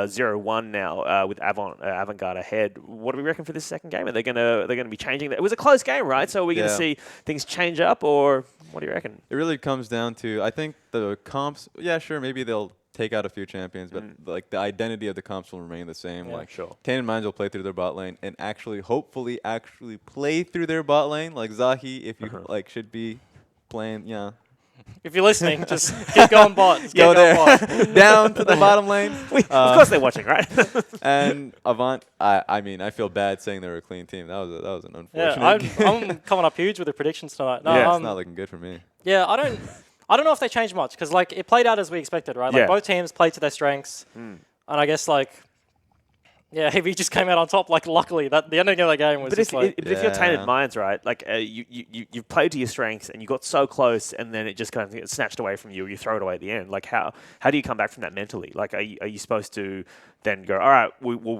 0-1 now with Avantgarde ahead. What do we reckon for this second game? Are they gonna be changing that? It was a close game, right? So are we gonna see things change up, or what do you reckon? It really comes down to, I think the comps. Yeah, sure, maybe they'll take out a few champions, but like the identity of the comps will remain the same. Yeah, like sure. Tainted Minds will play through their bot lane and hopefully play through their bot lane. Like Zahi, if you should be playing, If you're listening, just keep going bot. Just go there, bot. down to the bottom lane. Of course they're watching, right? And Avant, I mean, I feel bad saying they were a clean team. That was an unfortunate. Yeah, I'm coming up huge with the predictions tonight. No, yeah, it's not looking good for me. Yeah, I don't know if they changed much because like it played out as we expected, right? Like both teams played to their strengths, and I guess like. Yeah, he just came out on top. Like, luckily, the ending of that game was but just like... But if you're Tainted Minds, right, like, you've played to your strengths and you got so close and then it just kind of gets snatched away from you, you throw it away at the end. Like, how do you come back from that mentally? Like, are you supposed to then go, all right,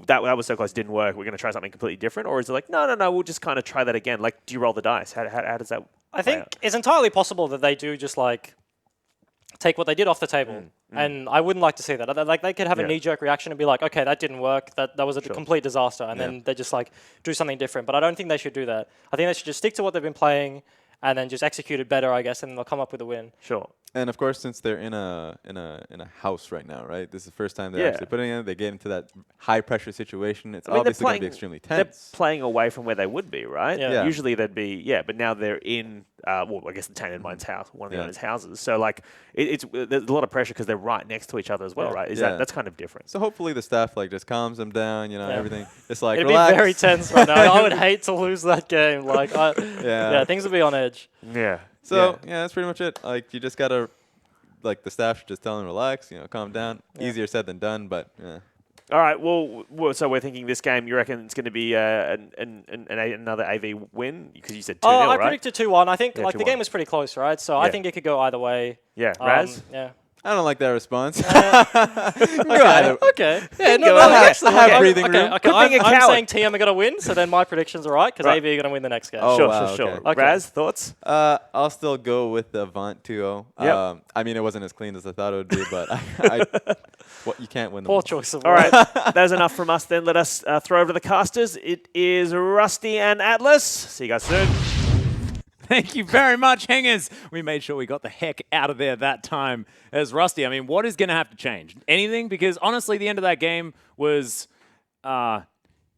that was so close, didn't work, we're going to try something completely different? Or is it like, no, we'll just kind of try that again? Like, do you roll the dice? How does that I think it's entirely possible that they do just, like, take what they did off the table. And I wouldn't like to see that. Like, they could have a knee-jerk reaction and be like, okay, that didn't work. That was a complete disaster. And then they just, like, do something different. But I don't think they should do that. I think they should just stick to what they've been playing and then just execute it better, I guess, and they'll come up with a win. Sure. And of course, since they're in a house right now, right? This is the first time they're actually putting it in. They get into that high pressure situation. It's obviously going to be extremely tense. They're playing away from where they would be, right? Yeah. Usually they'd be, but now they're in, I guess the Tainted Minds house, one of the owners' houses. So like, there's a lot of pressure because they're right next to each other as well, right? That's kind of different. So hopefully the staff like just calms them down, everything. It's like It'd relax. be very tense right now. I would hate to lose that game. Like, things would be on edge. Yeah. So that's pretty much it. Like, you just gotta, like, the staff should just tell them relax, calm down. Easier said than done, but yeah. All right. Well, so we're thinking this game. You reckon it's going to be another AV win because you said 2-0, right? I predicted 2-1. I think like 2-1. the game was pretty close, right? So I think it could go either way. Yeah. Raz. Yeah. I don't like that response. Okay. Yeah, no, actually have breathing room. Okay. I'm saying TM are going to win, so then my predictions are right because AV are going to win the next game. Oh, sure. Okay. Raz, thoughts? I'll still go with the Avant 2-0. Yep. I mean, it wasn't as clean as I thought it would be, but you can't win them. Poor choice of All right. That's enough from us then. Let us throw over to the casters. It is Rusty and Atlas. See you guys soon. Thank you very much, Hangers. We made sure we got the heck out of there that time as Rusty. I mean, what is going to have to change? Anything? Because honestly, the end of that game was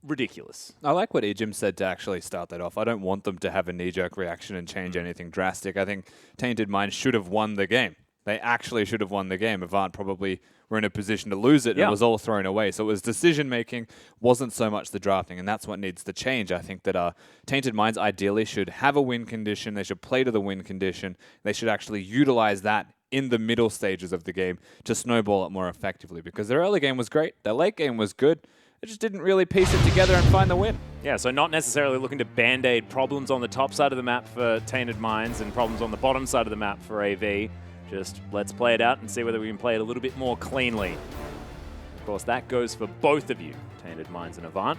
ridiculous. I like what Ejim said to actually start that off. I don't want them to have a knee-jerk reaction and change anything drastic. I think Tainted Minds should have won the game. They actually should have won the game. Avant probably were in a position to lose it, and it was all thrown away. So it was decision-making, wasn't so much the drafting, and that's what needs to change. I think that Tainted Minds ideally should have a win condition. They should play to the win condition. They should actually utilize that in the middle stages of the game to snowball it more effectively, because their early game was great. Their late game was good. They just didn't really piece it together and find the win. Yeah, so not necessarily looking to band-aid problems on the top side of the map for Tainted Minds and problems on the bottom side of the map for AV. Just let's play it out and see whether we can play it a little bit more cleanly. Of course, that goes for both of you, Tainted Minds and Avant.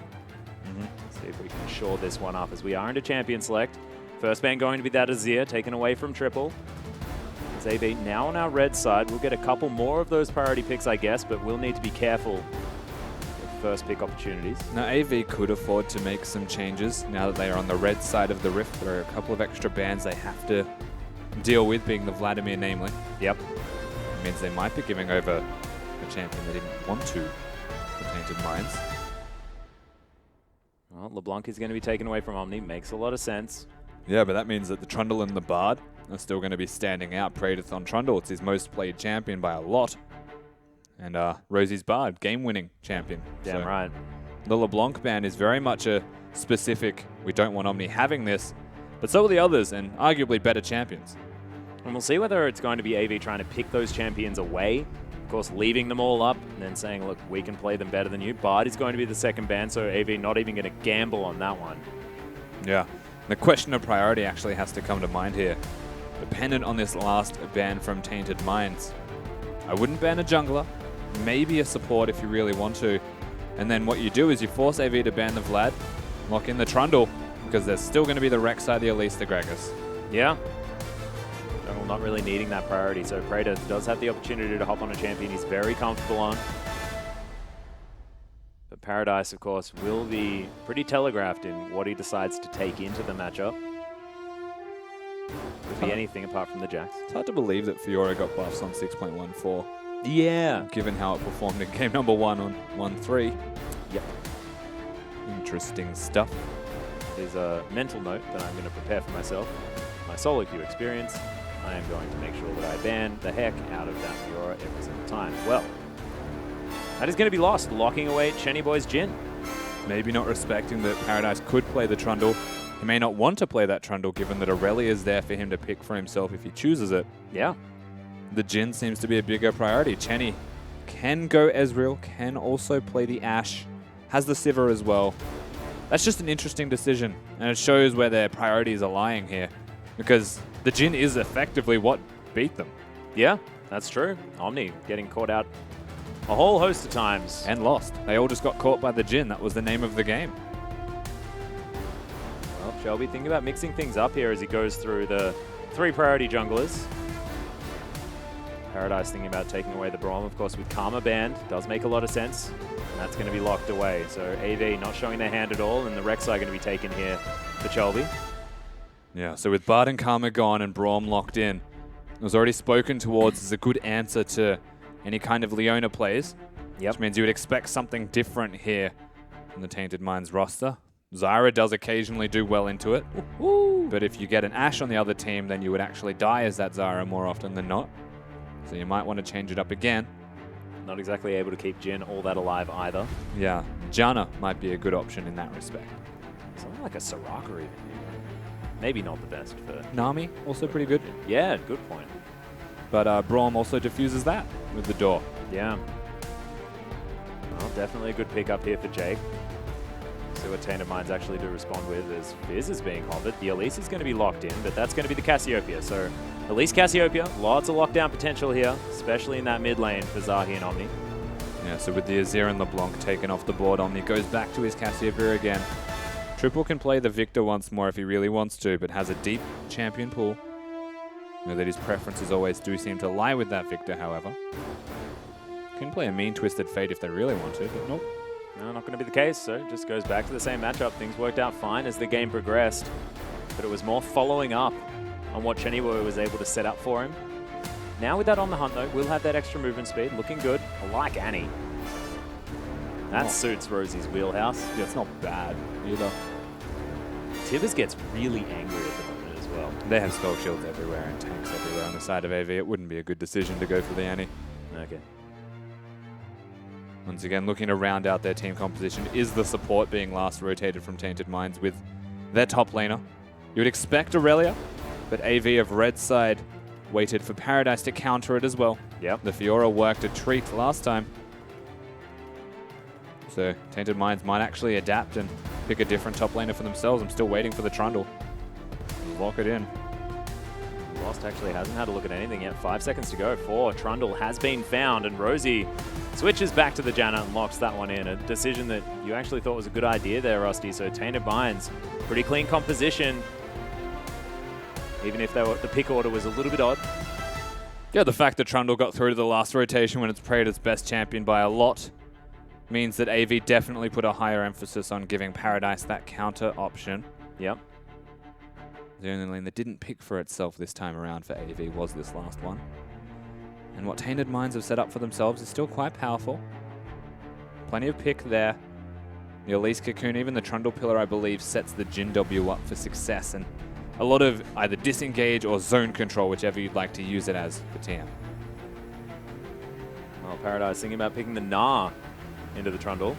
Let's see if we can shore this one up as we are into Champion Select. First ban going to be that Azir, taken away from Triple. It's AV now on our red side. We'll get a couple more of those priority picks, I guess, but we'll need to be careful with first pick opportunities. Now, AV could afford to make some changes now that they are on the red side of the rift. There are a couple of extra bans they have to deal with, being the Vladimir, namely. Yep. It means they might be giving over a champion they didn't want to for Tainted Minds. Well, LeBlanc is going to be taken away from Omni. Makes a lot of sense. Yeah, but that means that the Trundle and the Bard are still going to be standing out. Praedyth on Trundle, it's his most played champion by a lot. And Rosie's Bard, game-winning champion. Damn right. The LeBlanc ban is very much a specific, we don't want Omni having this, but so are the others, and arguably better champions. And we'll see whether it's going to be AV trying to pick those champions away. Of course, leaving them all up and then saying, look, we can play them better than you. Bard is going to be the second ban, so AV not even going to gamble on that one. Yeah. The question of priority actually has to come to mind here. Dependent on this last ban from Tainted Minds, I wouldn't ban a jungler, maybe a support if you really want to. And then what you do is you force AV to ban the Vlad, lock in the Trundle, because there's still going to be the Rek'Sai, the Elise, the Gragas. Yeah. Jungle not really needing that priority, so Praedyth does have the opportunity to hop on a champion he's very comfortable on. Paradise, of course, will be pretty telegraphed in what he decides to take into the matchup. Could be anything apart from the Jax. It's hard to believe that Fiora got buffs on 6.14. Yeah. Given how it performed in game number 1 on 1.3. Yep. Interesting stuff. There's a mental note that I'm going to prepare for myself. My solo queue experience. I am going to make sure that I ban the heck out of that Fiora every single time. Well, that is going to be lost, locking away Chenny Boy's Jhin. Maybe not respecting that Paradise could play the Trundle. He may not want to play that Trundle, given that Aurelia is there for him to pick for himself if he chooses it. Yeah. The Jhin seems to be a bigger priority. Chenny can go Ezreal, can also play the Ashe, has the Sivir as well. That's just an interesting decision, and it shows where their priorities are lying here, because the Jhin is effectively what beat them. Yeah, that's true. Omni getting caught out a whole host of times. And lost. They all just got caught by the Jhin. That was the name of the game. Well, Shelby thinking about mixing things up here as he goes through the 3 priority junglers. Paradise thinking about taking away the Braum, of course, with Karma banned. Does make a lot of sense. And that's going to be locked away. So AV not showing their hand at all, and the Rek'Sai going to be taken here for Shelby. Yeah, so with Bard and Karma gone and Braum locked in, it was already spoken towards as a good answer to any kind of Leona plays. Yep. Which means you would expect something different here from the Tainted Minds roster. Zyra does occasionally do well into it. But if you get an Ashe on the other team, then you would actually die as that Zyra more often than not. So you might want to change it up again. Not exactly able to keep Jhin all that alive either. Yeah, Janna might be a good option in that respect. Something like a Soraka even. Maybe not the best for... Nami, also pretty good. Yeah, good point. But Braum also diffuses that with the door. Yeah. Well, definitely a good pickup here for Jake. See what Tainted Minds actually do respond with as Fizz is being hovered. The Elise is going to be locked in, but that's going to be the Cassiopeia. So Elise Cassiopeia, lots of lockdown potential here, especially in that mid lane for Zahi and Omni. Yeah, so with the Azir and LeBlanc taken off the board, Omni goes back to his Cassiopeia again. Triple can play the Victor once more if he really wants to, but has a deep champion pool. You know that his preferences always do seem to lie with that Victor, however. Can play a mean Twisted Fate if they really want to, but nope. No, not going to be the case, so it just goes back to the same matchup. Things worked out fine as the game progressed, but it was more following up on what Chenny Boy was able to set up for him. Now with that on the hunt, though, we'll have that extra movement speed. Looking good. I like Annie. That suits Rosie's wheelhouse. Yeah, it's not bad either. Tibbers gets really angry at the moment as well. They have spell shields everywhere and tanks everywhere on the side of AV. It wouldn't be a good decision to go for the Annie. Okay. Once again, looking to round out their team composition is the support being last rotated from Tainted Minds with their top laner. You would expect Aurelia, but AV of Red side waited for Paradise to counter it as well. Yep. The Fiora worked a treat last time. So Tainted Minds might actually adapt and pick a different top laner for themselves. I'm still waiting for the Trundle. Lock it in. Lost actually hasn't had a look at anything yet. 5 seconds to go. 4. Trundle has been found, and Rosie switches back to the Janna and locks that one in. A decision that you actually thought was a good idea there, Rusty. So Tainted Minds, pretty clean composition. Even if the pick order was a little bit odd. Yeah, the fact that Trundle got through to the last rotation when it's prayed its best champion by a lot means that AV definitely put a higher emphasis on giving Paradise that counter option. Yep. The only lane that didn't pick for itself this time around for AV was this last one. And what Tainted Minds have set up for themselves is still quite powerful. Plenty of pick there. The Elise Cocoon, even the Trundle Pillar, I believe, sets the Jhin W up for success. And a lot of either disengage or zone control, whichever you'd like to use it as for TM. Well, Paradise thinking about picking the Gnar into the Trundle.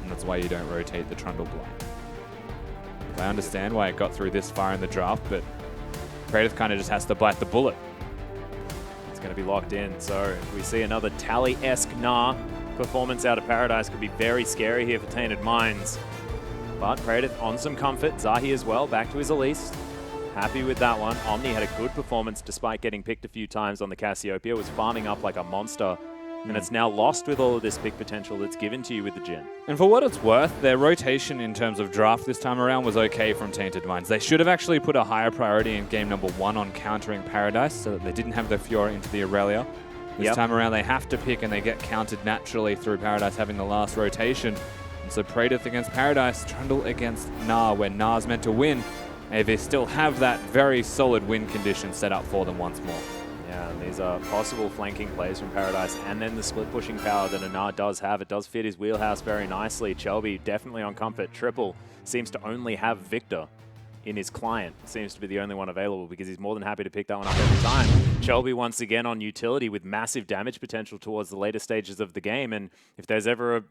And that's why you don't rotate the Trundle blind. I understand why it got through this far in the draft, but Kratos kind of just has to bite the bullet. It's going to be locked in, so if we see another Tally-esque Gnar performance out of Paradise, could be very scary here for Tainted Minds. But Kratos on some comfort. Zahi as well, back to his Elise. Happy with that one. Omni had a good performance despite getting picked a few times on the Cassiopeia, was farming up like a monster. And it's now lost with all of this pick potential that's given to you with the Jhin. And for what it's worth, their rotation in terms of draft this time around was okay from Tainted Minds. They should have actually put a higher priority in game number 1 on countering Paradise so that they didn't have the Fiora into the Aurelia. This time around they have to pick and they get countered naturally through Paradise having the last rotation. And so Praedyth against Paradise, Trundle against Gnar, where Gnar's meant to win. AV still have that very solid win condition set up for them once more. Yeah, and these are possible flanking plays from Paradise, and then the split pushing power that Gnar does have. It does fit his wheelhouse very nicely. Chelby definitely on comfort. Triple seems to only have Victor in his client. Seems to be the only one available because he's more than happy to pick that one up every time. Chelby once again on utility with massive damage potential towards the later stages of the game, and if there's ever a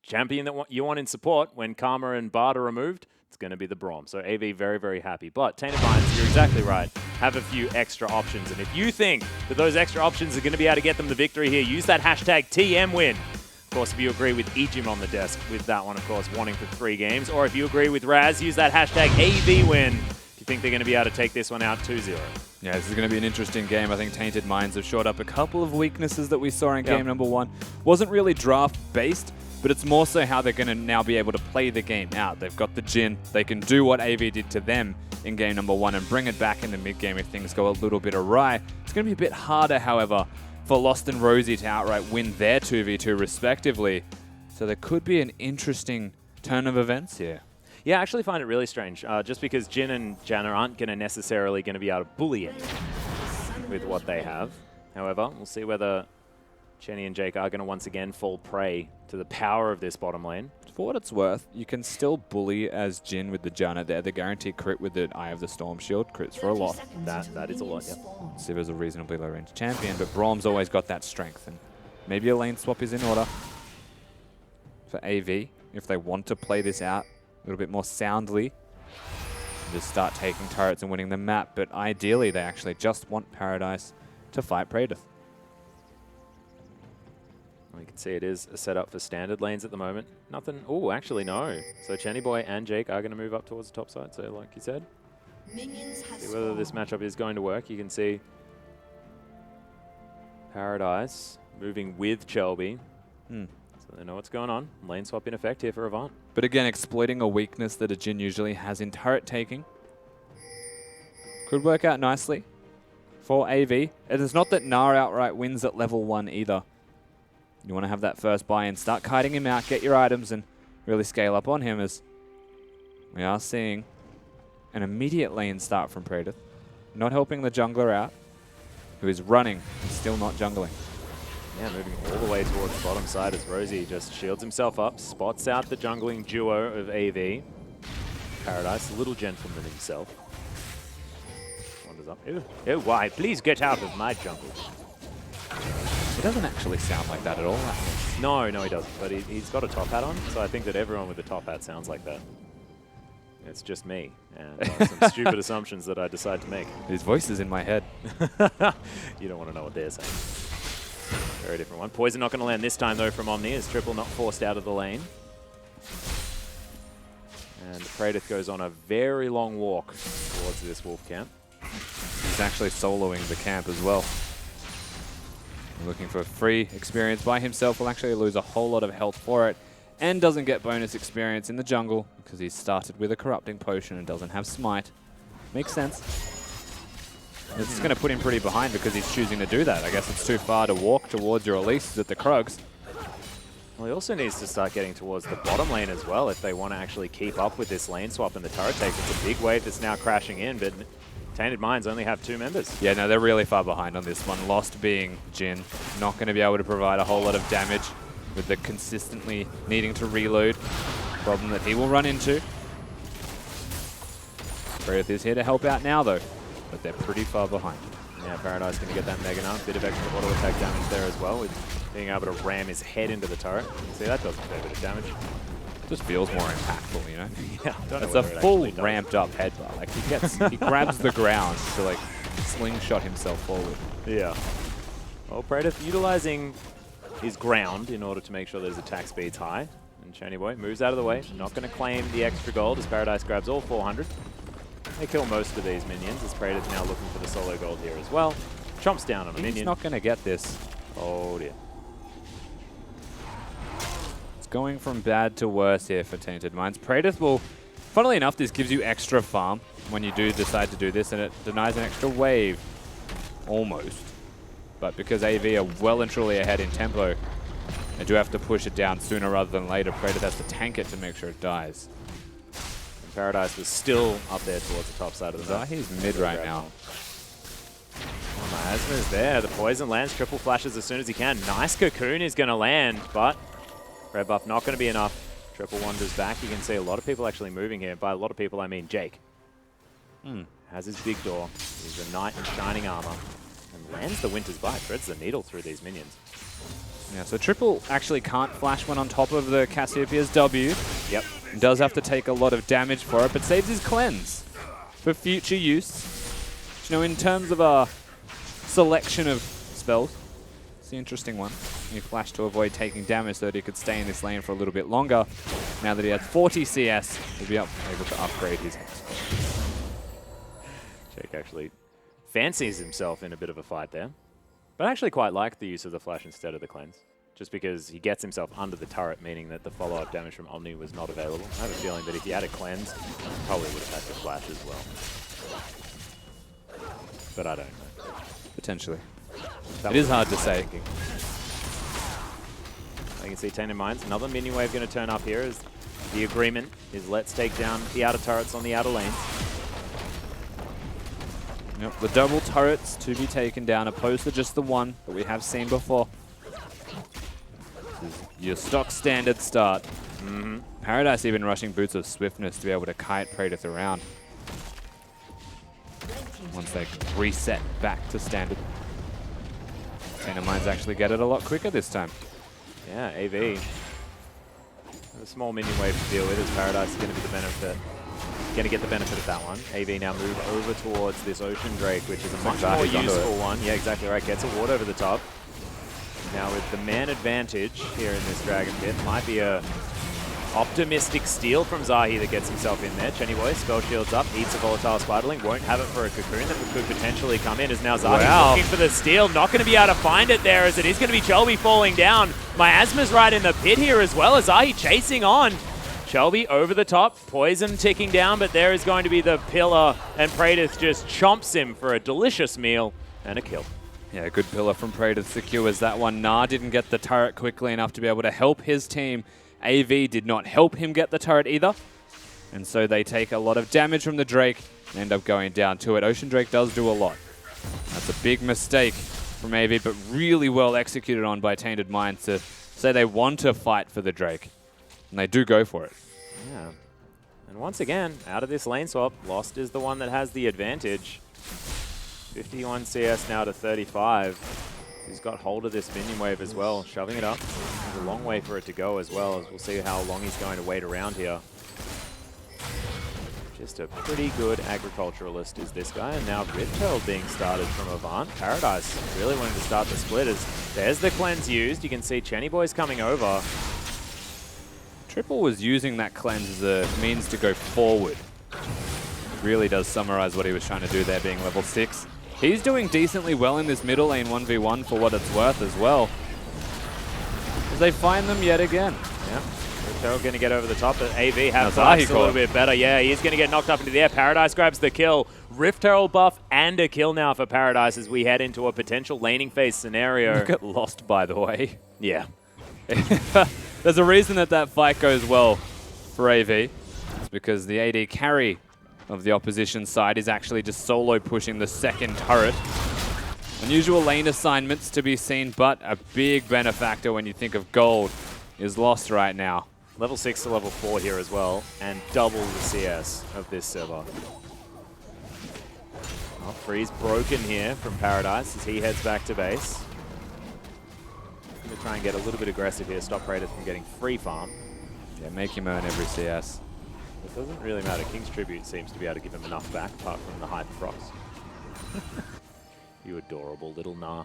champion that you want in support when Karma and Bard are removed, it's going to be the Braum. So AV very, very happy. But Tainted Minds, you're exactly right, have a few extra options. And if you think that those extra options are going to be able to get them the victory here, use that hashtag TMWin. Of course, if you agree with Ejim on the desk with that one, of course, wanting for 3 games. Or if you agree with Raz, use that hashtag AVWin if you think they're going to be able to take this one out 2-0. Yeah, this is going to be an interesting game. I think Tainted Minds have shored up a couple of weaknesses that we saw in game number 1. Wasn't really draft-based, but it's more so how they're going to now be able to play the game out. They've got the Jhin. They can do what AV did to them in game number 1 and bring it back in the mid-game if things go a little bit awry. It's going to be a bit harder, however, for Lost and Rosie to outright win their 2v2 respectively. So there could be an interesting turn of events here. Yeah, I actually find it really strange, just because Jhin and Janna aren't going to necessarily going to be able to bully it with what they have. However, we'll see whether Chenny and Jake are going to once again fall prey to the power of this bottom lane. For what it's worth, you can still bully as Jhin with the Janna there. The guaranteed crit with the Eye of the Storm Shield crits for a lot. That is a lot, yeah. Siva's a reasonably low-range champion, but Braum's always got that strength. And maybe a lane swap is in order for AV if they want to play this out a little bit more soundly. Just start taking turrets and winning the map, but ideally they actually just want Paradise to fight Praedyth. You can see it is a setup for standard lanes at the moment. Nothing. Oh, actually, no. So Chenny Boy and Jake are going to move up towards the top side. So, like you said, see whether this matchup is going to work. You can see Paradise moving with Chelby. So they know what's going on. Lane swap in effect here for Avant. But again, exploiting a weakness that a Jhin usually has in turret taking. Could work out nicely for AV. And it's not that Gnar outright wins at level 1 either. You want to have that first buy-in, start kiting him out, get your items, and really scale up on him, as we are seeing an immediate lane start from Praedyth. Not helping the jungler out, who is running and still not jungling. Yeah, moving all the way towards the bottom side as Rosie just shields himself up, spots out the jungling duo of AV. Paradise, a little gentleman himself. Wanders up. Oh, why? Please get out of my jungle. It doesn't actually sound like that at all. No, he doesn't. But he's got a top hat on, so I think that everyone with a top hat sounds like that. It's just me and some stupid assumptions that I decide to make. His voice is in my head. You don't want to know what they're saying. Very different one. Poison not going to land this time, though, from Omni, as Triple not forced out of the lane. And Praedyth goes on a very long walk towards this wolf camp. He's actually soloing the camp as well. Looking for free experience by himself. Will actually lose a whole lot of health for it, and doesn't get bonus experience in the jungle because he's started with a corrupting potion and doesn't have smite. Makes sense. This is going to put him pretty behind because he's choosing to do that. I guess it's too far to walk towards your Elise at the Krugs. Well, he also needs to start getting towards the bottom lane as well if they want to actually keep up with this lane swap and the turret take. It's a big wave that's now crashing in, but Tainted Minds only have 2 members. Yeah, no, they're really far behind on this one. Lost being Jhin, not going to be able to provide a whole lot of damage with the consistently needing to reload. Problem that he will run into. Praedyth is here to help out now, though, but they're pretty far behind. Yeah, Paradise going to get that Mega Knife. Bit of extra auto attack damage there as well, with being able to ram his head into the turret. See, that does a fair bit of damage. Just feels more impactful, you know? Yeah, don't it's know a full ramped up headbutt. Like he grabs the ground to like slingshot himself forward. Yeah. Well, Praedyth utilizing his ground in order to make sure that his attack speed's high. And Chenny Boy moves out of the way. Not going to claim the extra gold as Paradise grabs all 400. They kill most of these minions as Praedyth now looking for the solo gold here as well. Chomps down on a minion. He's not going to get this. Oh dear. Going from bad to worse here for Tainted Minds. Praedyth will, funnily enough, this gives you extra farm when you do decide to do this, and it denies an extra wave, almost. But because AV are well and truly ahead in tempo, They do have to push it down sooner rather than later. Praetor has to tank it to make sure it dies. And Paradise was still up there towards the top side of the map. Zahi's mid right now. Miasma's there. The poison lands, triple flashes as soon as he can. Nice cocoon is going to land, but red buff not going to be enough. Triple wanders back. You can see a lot of people actually moving here. By a lot of people, I mean Jake. Has his big door. He's a knight in shining armor. And lands the Winter's Bite. Threads the needle through these minions. Yeah, so Triple actually can't flash one on top of the Cassiopeia's W. Yep. He does have to take a lot of damage for it, but saves his cleanse for future use. You know, in terms of a selection of spells, it's the interesting one. He flashed to avoid taking damage so that he could stay in this lane for a little bit longer. Now that he has 40 CS, he'll be able to upgrade his next spell. Jake actually fancies himself in a bit of a fight there. But I actually quite like the use of the flash instead of the cleanse. Just because he gets himself under the turret, meaning that the follow-up damage from Omni was not available. I have a feeling that if he had a cleanse, he probably would have had to flash as well. But I don't know. Potentially. That It is hard to say. You can see Tainted Minds. Another minion wave going to turn up here as the agreement is let's take down the outer turrets on the outer lanes. Yep, the double turrets to be taken down opposed to just the one that we have seen before. This is your stock standard start. Paradise even rushing Boots of Swiftness to be able to kite Praetor around. Once they reset back to standard. Tainted Minds actually get it a lot quicker this time. Yeah, AV. A small minion wave to deal with as Paradise is going to be the benefit. Going to get the benefit of that one. AV now move over towards this Ocean Drake, which is a much more useful one. Yeah, exactly right. Gets a ward over the top. Now with the man advantage here in this Dragon Pit, might be a optimistic steal from Zahi that gets himself in there. Chenny Boy, spell shields up, eats a volatile Spiderling, won't have it for a cocoon that could potentially come in as now Zahi looking for the steal. Not going to be able to find it there as it is going to be Chelby falling down. Miasma's right in the pit here as well as Zahi chasing on. Chelby over the top, poison ticking down, but there is going to be the pillar, and Praedyth just chomps him for a delicious meal and a kill. Yeah, good pillar from Praedyth secures that one. Nah didn't get the turret quickly enough to be able to help his team. AV did not help him get the turret either. And so they take a lot of damage from the Drake and end up going down to it. Ocean Drake does do a lot. That's a big mistake from AV, but really well executed on by Tainted Minds to say they want to fight for the Drake. And they do go for it. Yeah. And once again, out of this lane swap, Lost is the one that has the advantage. 51 CS now to 35. He's got hold of this minion wave as well, shoving it up. There's a long way for it to go as well, as we'll see how long he's going to wait around here. Just a pretty good agriculturalist is this guy, and now Riptail being started from Avant. Paradise really wanting to start the split as there's the cleanse used. You can see Chenny Boy's coming over. Triple was using that cleanse as a means to go forward. Really does summarize what he was trying to do there, being level 6. He's doing decently well in this middle lane 1v1 for what it's worth as well. As they find them yet again. Yeah, Riptail going to get over the top, but AV has a little bit better. Yeah, he's going to get knocked up into the air. Paradise grabs the kill. Rift Herald buff and a kill now for Paradise as we head into a potential laning phase scenario. Look at Lost, by the way. Yeah. There's a reason that that fight goes well for AV. It's because the AD carry of the opposition side is actually just solo pushing the second turret. Unusual lane assignments to be seen, but a big benefactor when you think of gold is Lost right now. Level 6 to level 4 here as well, and double the CS of this server. Oh, freeze broken here from Paradise as he heads back to base. Going to try and get a little bit aggressive here, stop Praedyth from getting free farm. Yeah, make him earn every CS. It doesn't really matter. King's Tribute seems to be able to give him enough back, apart from the Hyper Procs. You adorable little Nah.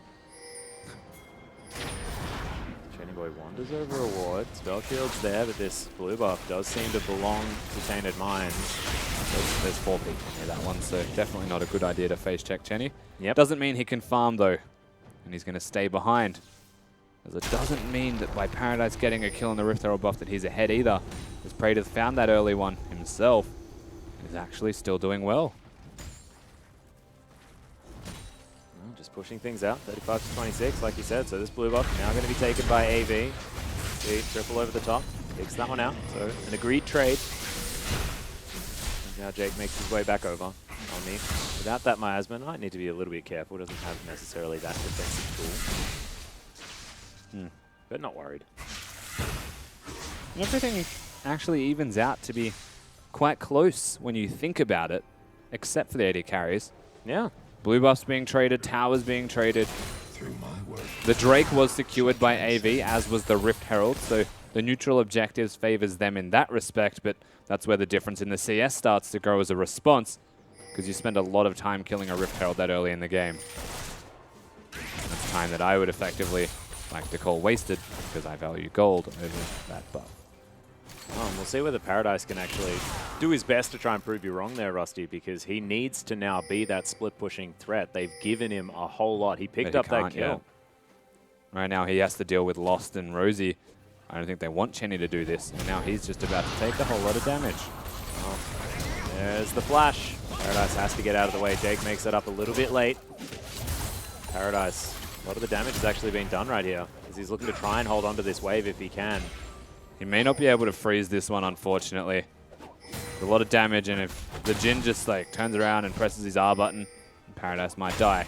Chenny Boy wanders over a ward. Spell shield's there, but this blue buff does seem to belong to Tainted Minds. There's 4 people near that one, so definitely not a good idea to face check Chenny. Yep. Doesn't mean he can farm though, and he's going to stay behind. As it doesn't mean that by Paradise getting a kill on the Rift Herald buff that he's ahead either. As Praedyth found that early one himself, is actually still doing well. Just pushing things out, 35 to 26, like you said. So this blue buff now going to be taken by AV. See Triple over the top. Picks that one out. So an agreed trade. And now Jake makes his way back over on me. Without that, Miasma might need to be a little bit careful. Doesn't have necessarily that defensive tool. But not worried. Everything actually evens out to be quite close when you think about it, except for the AD carries. Yeah. Blue buffs being traded, towers being traded. The Drake was secured by AV, as was the Rift Herald, so the neutral objectives favors them in that respect, but that's where the difference in the CS starts to grow as a response, because you spend a lot of time killing a Rift Herald that early in the game. That's time that I would effectively like to call wasted, because I value gold over that buff. Oh, and we'll see whether Paradise can actually do his best to try and prove you wrong there, Rusty, because he needs to now be that split-pushing threat. They've given him a whole lot. He picked up that kill. Yeah. Right now he has to deal with Lost and Rosie. I don't think they want Chenny to do this, and now he's just about to take a whole lot of damage. Oh, there's the flash. Paradise has to get out of the way. Jake makes it up a little bit late. Paradise, a lot of the damage has actually been done right here, because he's looking to try and hold on to this wave if he can. He may not be able to freeze this one, unfortunately. A lot of damage, and if the Jhin just like turns around and presses his R button, Paradise might die.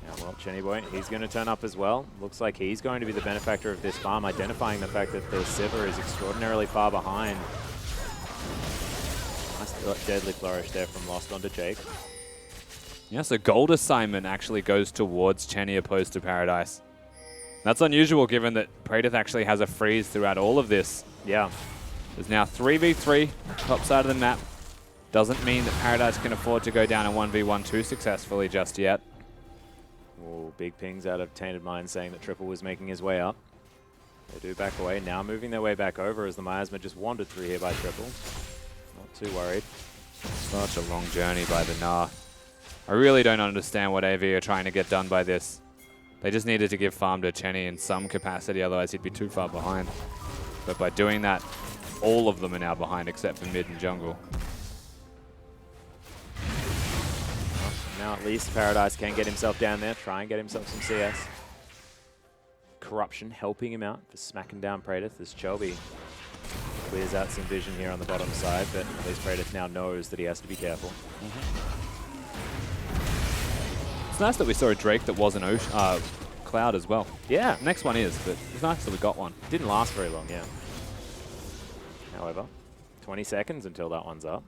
Yeah, well, Chenny Boy, he's going to turn up as well. Looks like he's going to be the benefactor of this farm, identifying the fact that the Sivir is extraordinarily far behind. Nice deadly flourish there from Lost onto Jake. Yeah, so gold assignment actually goes towards Chenny opposed to Paradise. That's unusual given that Praedyth actually has a freeze throughout all of this. Yeah. There's now 3v3, top side of the map. Doesn't mean that Paradise can afford to go down a 1v1 too successfully just yet. Oh, big pings out of Tainted Mind saying that Triple was making his way up. They do back away, now moving their way back over as the Miasma just wandered through here by Triple. Not too worried. Such a long journey by the Gnar. I really don't understand what AV are trying to get done by this. They just needed to give farm to Chenny in some capacity, otherwise he'd be too far behind. But by doing that, all of them are now behind except for mid and jungle. Well, now at least Paradise can get himself down there, try and get himself some CS. Corruption helping him out for smacking down Praedyth as Chelby clears out some vision here on the bottom side, but at least Praedyth now knows that he has to be careful. It's nice that we saw a Drake that was an Cloud as well. Yeah. Next one is, but it's nice that we got one. Didn't last very long, yeah. However, 20 seconds until that one's up.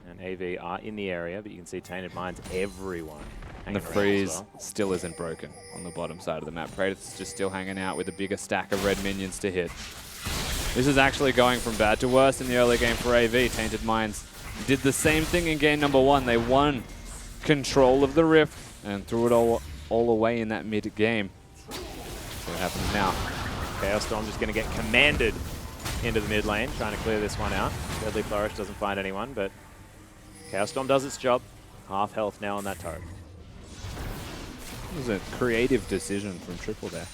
And AV are in the area, but you can see Tainted Minds, everyone. And the freeze still isn't broken on the bottom side of the map. Praedyth is just still hanging out with a bigger stack of red minions to hit. This is actually going from bad to worse in the early game for AV. Tainted Minds did the same thing in game number 1. They won control of the Rift and threw it all away in that mid game. So what happens now? Chaos Storm just going to get commanded into the mid lane, trying to clear this one out. Deadly Flourish doesn't find anyone, but Chaos Storm does its job. Half health now on that turret. It was a creative decision from Triple there.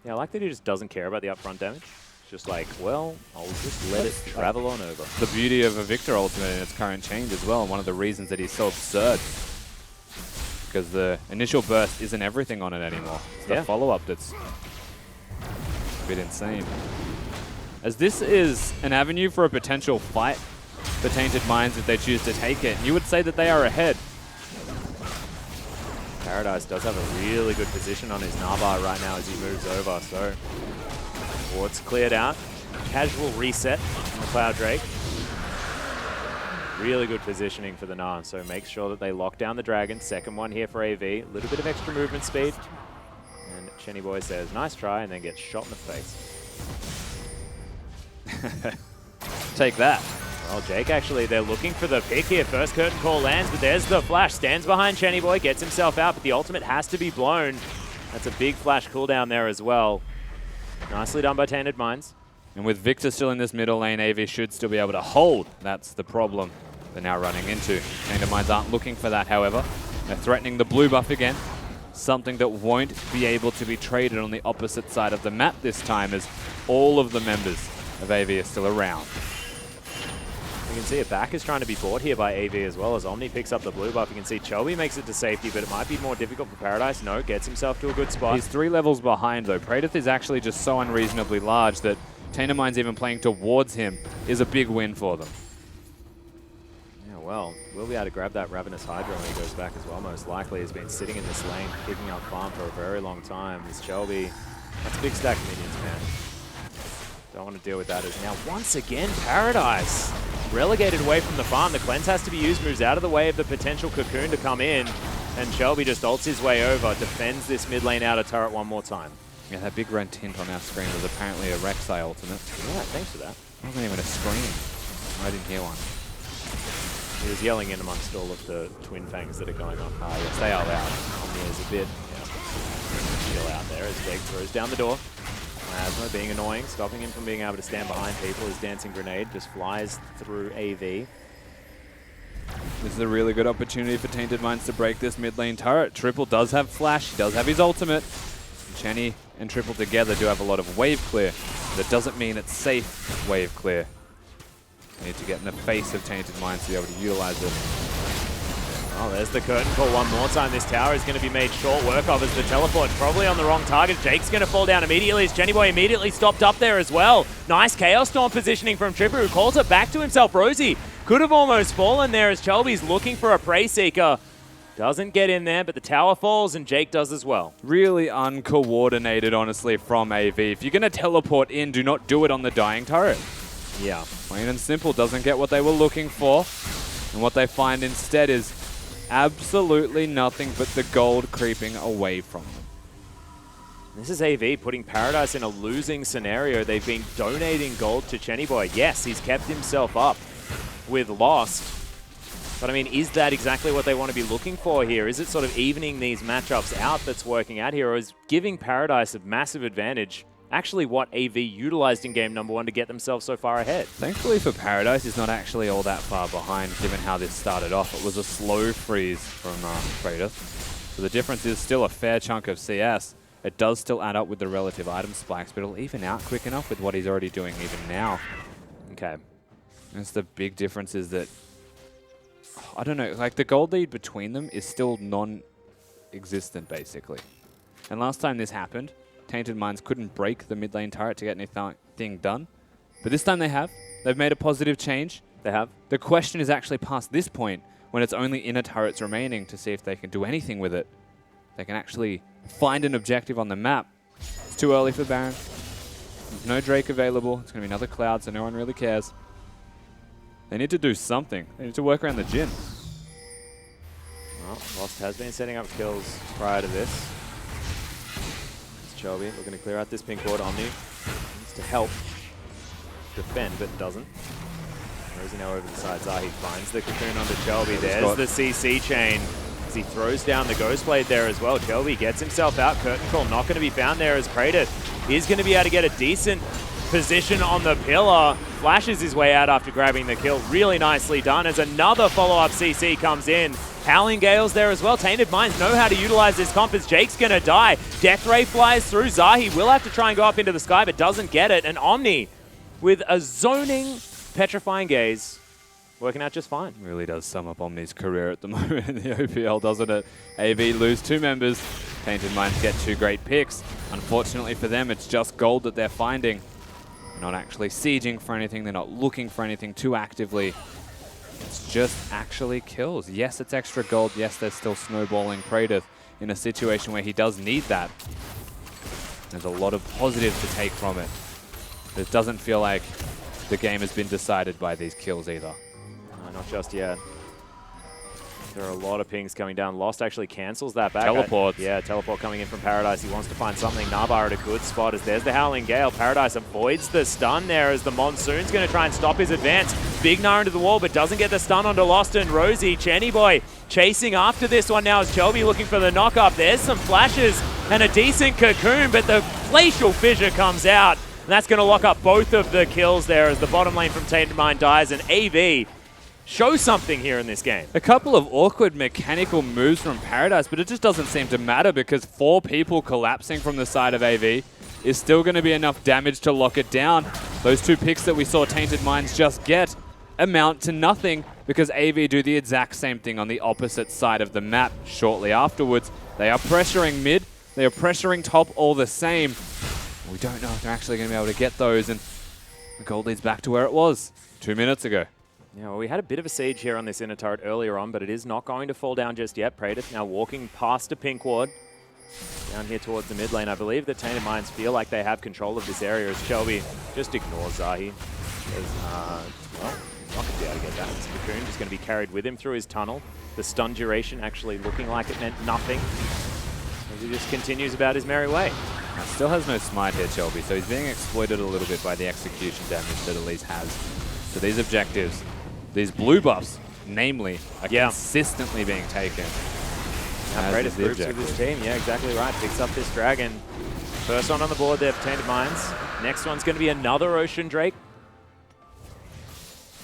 Yeah, I like that he just doesn't care about the upfront damage. It's just like, well, I'll just let it travel on over. The beauty of a Victor ultimate in its current change as well, and one of the reasons that he's so absurd. Because the initial burst isn't everything on it anymore. It's the follow-up that's a bit insane. As this is an avenue for a potential fight for Tainted Minds if they choose to take it, you would say that they are ahead. Paradise does have a really good position on his Narbar right now as he moves over, so Ward's cleared out. Casual reset on the Cloud Drake. Really good positioning for the Gnar, so make sure that they lock down the Dragon. Second one here for AV. A little bit of extra movement speed. And Chenny Boy says, nice try, and then gets shot in the face. Take that. Well, Jake actually, they're looking for the pick here. First curtain call lands, but there's the flash. Stands behind Chenny Boy, gets himself out, but the ultimate has to be blown. That's a big flash cooldown there as well. Nicely done by Tainted Minds. And with Victor still in this middle lane, AV should still be able to hold. That's the problem they're now running into. Tainted Minds aren't looking for that, however. They're threatening the blue buff again. Something that won't be able to be traded on the opposite side of the map this time, as all of the members of AV are still around. You can see a back is trying to be bought here by AV as well as Omni picks up the blue buff. You can see Chelby makes it to safety, but it might be more difficult for Paradise. No, gets himself to a good spot. He's 3 levels behind though. Praedyth is actually just so unreasonably large that Tainted Mind's even playing towards him is a big win for them. Yeah, well, we'll be able to grab that Ravenous Hydra when he goes back as well, most likely. He's been sitting in this lane, picking up farm for a very long time. This Chelby, that's a big stack of minions, man. Don't want to deal with that. As now, once again, Paradise relegated away from the farm. The cleanse has to be used, moves out of the way of the potential Cocoon to come in, and Chelby just ults his way over, defends this mid lane outer turret one more time. Yeah, that big red tint on our screen was apparently a Rek'Sai ultimate. Yeah, thanks for that. It wasn't even a scream. I didn't hear one. He was yelling in amongst all of the twin fangs that are going on. Ah, yes, they are loud. Omni is a bit chill out there as Jake throws down the door. Miasma being annoying, stopping him from being able to stand behind people. His dancing grenade just flies through AV. This is a really good opportunity for Tainted Minds to break this mid lane turret. Triple does have flash, he does have his ultimate. Chenny and Triple together do have a lot of wave clear. That doesn't mean it's safe wave clear. You need to get in the face of Tainted Minds to be able to utilize it. Oh, there's the curtain call one more time. This tower is going to be made short work of as the teleport probably on the wrong target. Jake's going to fall down immediately as Jenny Boy immediately stopped up there as well. Nice Chaos Storm positioning from Tripper, who calls it back to himself. Rosie could have almost fallen there as Chelby's looking for a Prey Seeker. Doesn't get in there, but the tower falls and Jake does as well. Really uncoordinated, honestly, from AV. If you're going to teleport in, do not do it on the dying turret. Yeah. Plain and simple, doesn't get what they were looking for. And what they find instead is absolutely nothing but the gold creeping away from them. This is AV putting Paradise in a losing scenario. They've been donating gold to Chenny Boy. Yes, he's kept himself up with Lost. But I mean, is that exactly what they want to be looking for here? Is it sort of evening these matchups out that's working out here, or is giving Paradise a massive advantage actually what AV utilized in game number 1 to get themselves so far ahead? Thankfully for Paradise, he's not actually all that far behind given how this started off. It was a slow freeze from Praedyth. So the difference is still a fair chunk of CS. It does still add up with the relative item spikes, but it'll even out quick enough with what he's already doing even now. Okay. That's the big difference is that, I don't know, like the gold lead between them is still non-existent basically. And last time this happened, Tainted Minds couldn't break the mid lane turret to get anything done. But this time they have. They've made a positive change. They have. The question is actually past this point when it's only inner turrets remaining to see if they can do anything with it. They can actually find an objective on the map. It's too early for Baron. There's no Drake available. It's going to be another Cloud, so no one really cares. They need to do something. They need to work around the Jhin. Well, Lost has been setting up kills prior to this. It's Chelby looking to clear out this pink board. Omni needs to help defend, but doesn't. Rosie now over the side. Zahi finds the cocoon onto Chelby. There's the CC chain as he throws down the Ghost Blade there as well. Chelby gets himself out. Curtain call not going to be found there as Praedyth is going to be able to get a decent position on the pillar. Flashes his way out after grabbing the kill. Really nicely done as another follow-up CC comes in. Howling Gale's there as well. Tainted Minds know how to utilize this comp as Jake's going to die. Death Ray flies through. Zahi will have to try and go up into the sky but doesn't get it. And Omni with a zoning Petrifying Gaze working out just fine. Really does sum up Omni's career at the moment in the OPL, doesn't it? AV lose 2 members. Tainted Minds get 2 great picks. Unfortunately for them, it's just gold that they're finding. They're not actually sieging for anything. They're not looking for anything too actively. It's just actually kills. Yes, it's extra gold. Yes, they're still snowballing Praedyth in a situation where he does need that. There's a lot of positives to take from it. It doesn't feel like the game has been decided by these kills either. No, not just yet. There are a lot of pings coming down. Lost actually cancels that back. Teleports. Yeah, teleport coming in from Paradise. He wants to find something. Nabar at a good spot as there's the Howling Gale. Paradise avoids the stun there as the Monsoon's going to try and stop his advance. Big Gnar into the wall, but doesn't get the stun onto Lost and Rosie. Chenny Boy chasing after this one now as Chelby looking for the knock-up. There's some flashes and a decent cocoon, but the Glacial Fissure comes out. And that's going to lock up both of the kills there as the bottom lane from Tainted Mind dies, and AV show something here in this game. A couple of awkward mechanical moves from Paradise, but it just doesn't seem to matter because 4 people collapsing from the side of AV is still going to be enough damage to lock it down. Those 2 picks that we saw Tainted Minds just get amount to nothing because AV do the exact same thing on the opposite side of the map shortly afterwards. They are pressuring mid. They are pressuring top all the same. We don't know if they're actually going to be able to get those, and the gold leads back to where it was 2 minutes ago. Yeah, well, we had a bit of a siege here on this inner turret earlier on, but it is not going to fall down just yet. Praedyth now walking past a pink ward. Down here towards the mid lane, I believe that Tainted Minds feel like they have control of this area as Chelby just ignores Zahi. Well, not going to be able to get that. Cocoon just going to be carried with him through his tunnel. The stun duration actually looking like it meant nothing as he just continues about his merry way. Still has no smite here, Chelby, so he's being exploited a little bit by the execution damage that Elise has. So these objectives, these blue buffs, namely, are consistently being taken. Now Praedyth groups with his team. Yeah, exactly right. Picks up this dragon. First one on the board there for Tainted Minds. Next one's going to be another Ocean Drake.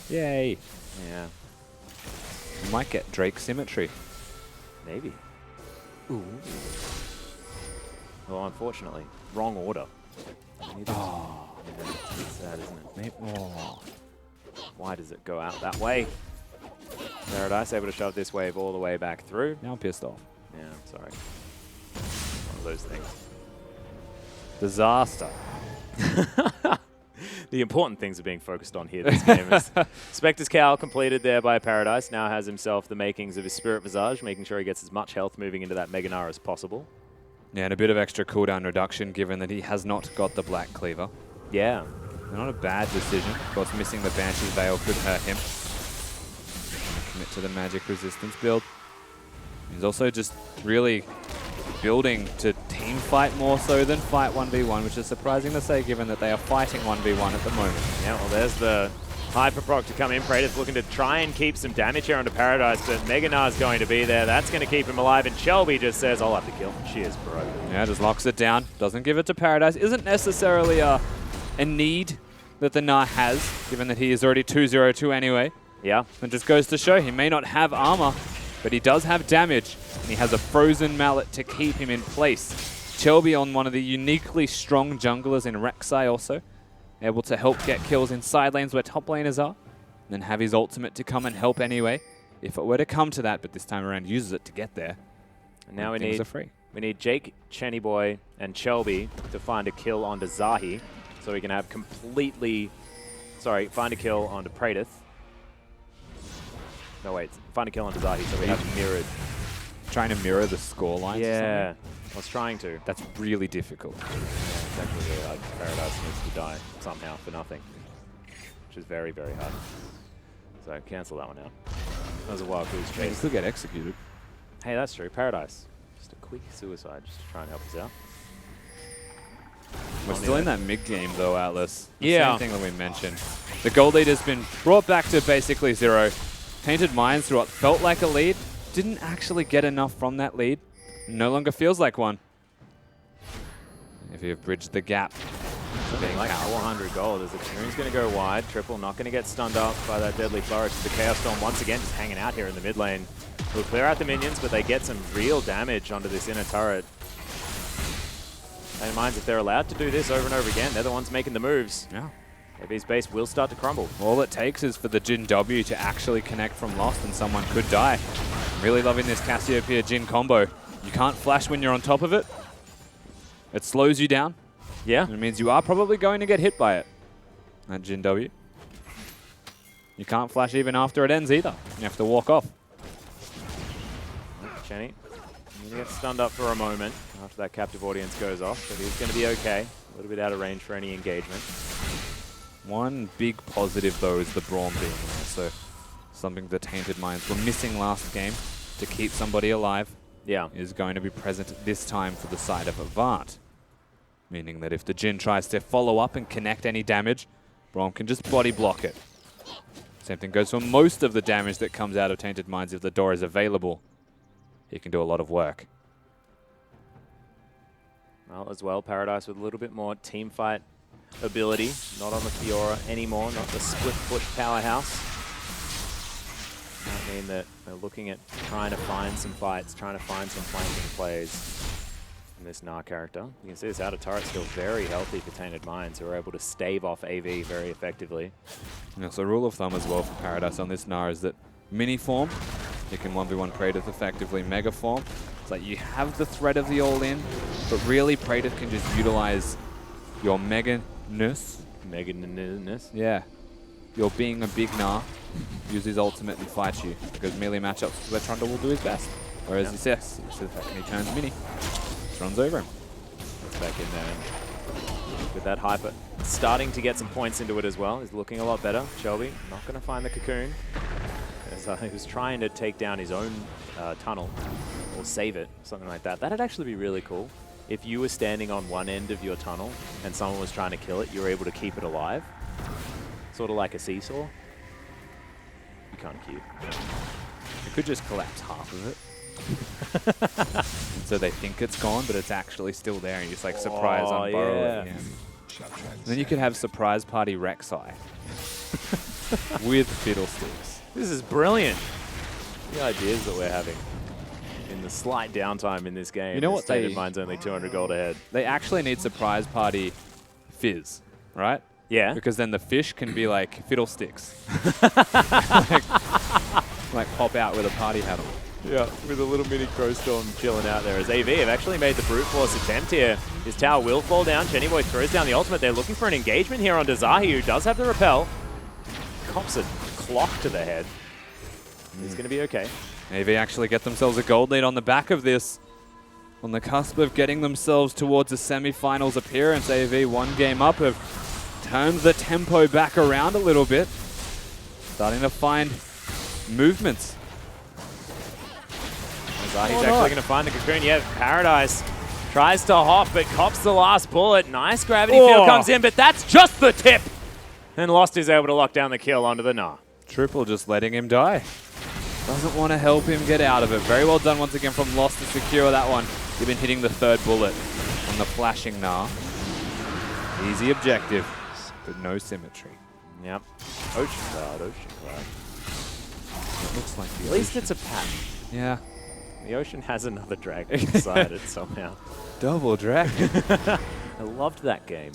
Yay. Yeah. We might get Drake symmetry. Maybe. Ooh. Well, unfortunately, wrong order. Oh. Yeah, it's sad, isn't it? Oh. Why does it go out that way? Paradise able to shove this wave all the way back through. Now I'm pissed off. Yeah, sorry. One of those things. Disaster. The important things are being focused on here this game. Is Spectre's Cowl completed there by Paradise. Now has himself the makings of his Spirit Visage, making sure he gets as much health moving into that Mega Gnar as possible. Yeah, and a bit of extra cooldown reduction given that he has not got the Black Cleaver. Yeah. Not a bad decision. Of course, missing the Banshee's Veil could hurt him. Commit to the magic resistance build. He's also just really building to team fight more so than fight 1v1, which is surprising to say given that they are fighting 1v1 at the moment. Yeah, well, there's the Hyperproc to come in. Praedyth looking to try and keep some damage here onto Paradise, but Mega Gnar's going to be there. That's going to keep him alive, and Chelby just says, I'll have to kill. Cheers, bro. Yeah, just locks it down. Doesn't give it to Paradise. Isn't necessarily a need that the Gnar has, given that he is already 2-0-2 anyway. Yeah. And just goes to show he may not have armor, but he does have damage, and he has a frozen mallet to keep him in place. Chelby on one of the uniquely strong junglers in Rek'Sai also, able to help get kills in side lanes where top laners are, and then have his ultimate to come and help anyway, if it were to come to that, but this time around uses it to get there. And now we need Jake, Chenny Boy, and Chelby to find a kill onto Zahi, so we can have find a kill onto Praedyth. No, wait, find a kill onto Zahi, so we have mirrored. Trying to mirror the score lines Yeah, I was trying to. That's really difficult. Yeah, exactly. Like Paradise needs to die somehow for nothing, which is very, very hard. So cancel that one out. That was a wild goose He chase. could get executed. Hey, that's true. Paradise. Just a quick suicide just to try and help us out. We're still in that mid game though, Atlas. Yeah. Same thing that we mentioned. The gold lead has been brought back to basically 0. Tainted Minds through what felt like a lead. Didn't actually get enough from that lead. No longer feels like one. If you have bridged the gap. Something like 400 gold as the Cocoon's going to go wide. Triple not going to get stunned up by that Deadly Flourish. The Chaos Storm once again just hanging out here in the mid lane. Will clear out the minions, but they get some real damage onto this inner turret. Tainted Minds, if they're allowed to do this over and over again, they're the ones making the moves. Yeah. AV's base will start to crumble. All it takes is for the Jhin W to actually connect from Lost and someone could die. Really loving this Cassiopeia Jhin combo. You can't flash when you're on top of it. It slows you down. Yeah. And it means you are probably going to get hit by it. That Jhin W. You can't flash even after it ends either. You have to walk off. Chenny, going to get stunned up for a moment after that captive audience goes off, but he's going to be okay. A little bit out of range for any engagement. One big positive, though, is the Braum being there. So something the Tainted Minds were missing last game to keep somebody alive is going to be present this time for the side of Avant. Meaning that if the Jhin tries to follow up and connect any damage, Braum can just body block it. Same thing goes for most of the damage that comes out of Tainted Minds if the door is available. He can do a lot of work. Well, as well, Paradise with a little bit more team fight ability. Not on the Fiora anymore, not the split-foot powerhouse. I mean that they're looking at trying to find some fights, trying to find some flanking plays. from this Gnar character. You can see this outer turret still very healthy for Tainted Minds, who are able to stave off AV very effectively. Yeah, so rule of thumb as well for Paradise on this Gnar is that mini form, you can 1v1 Praedyth effectively. Mega form, it's like you have the threat of the all-in, but really Praedyth can just utilize your mega-ness. Mega-ness? Yeah. You're being a big Gnar, use his ultimate and fight you, because melee matchups where Trundle will do his best. Whereas he says, when he turns mini, just runs over him. Gets back in there with that hyper. Starting to get some points into it as well. He's looking a lot better. Shelby not going to find the cocoon. As, he was trying to take down his own tunnel or save it, something like that. That'd actually be really cool. If you were standing on one end of your tunnel and someone was trying to kill it, you were able to keep it alive. Sort of like a seesaw. Be kind of cute. You could just collapse half of it. So they think it's gone, but it's actually still there, and you just like surprise unburrow it. Yeah. And then you could have surprise party Rek'Sai with Fiddlesticks. This is brilliant. The ideas that we're having in the slight downtime in this game. You know what? Tainted Mind's only 200 gold ahead. They actually need surprise party Fizz, right? Yeah. Because then the fish can be like Fiddlesticks. like pop out with a party hat on. Yeah, with a little mini Crowstorm chilling out there as AV have actually made the brute force attempt here. His tower will fall down. Chennyboy throws down the ultimate. They're looking for an engagement here on Dazahi, who does have the repel. Cops a clock to the head. He's going to be okay. AV actually get themselves a gold lead on the back of this. On the cusp of getting themselves towards a semi-finals appearance, AV 1 game up have turned the tempo back around a little bit. Starting to find movements. Dazahi's actually going to find the cocoon. Yeah, Paradise tries to hop, but cops the last bullet. Nice gravity field comes in, but that's just the tip. And Lost is able to lock down the kill onto the Gnar. Triple just letting him die. Doesn't want to help him get out of it. Very well done once again from Lost to secure that one. Even hitting the third bullet on the flashing Gnar. Easy objective, but no symmetry. Yep. Ocean Cloud, Ocean Cloud. It looks like the At least it's a pattern. Yeah. The ocean has another dragon inside it somehow. Double dragon. I loved that game.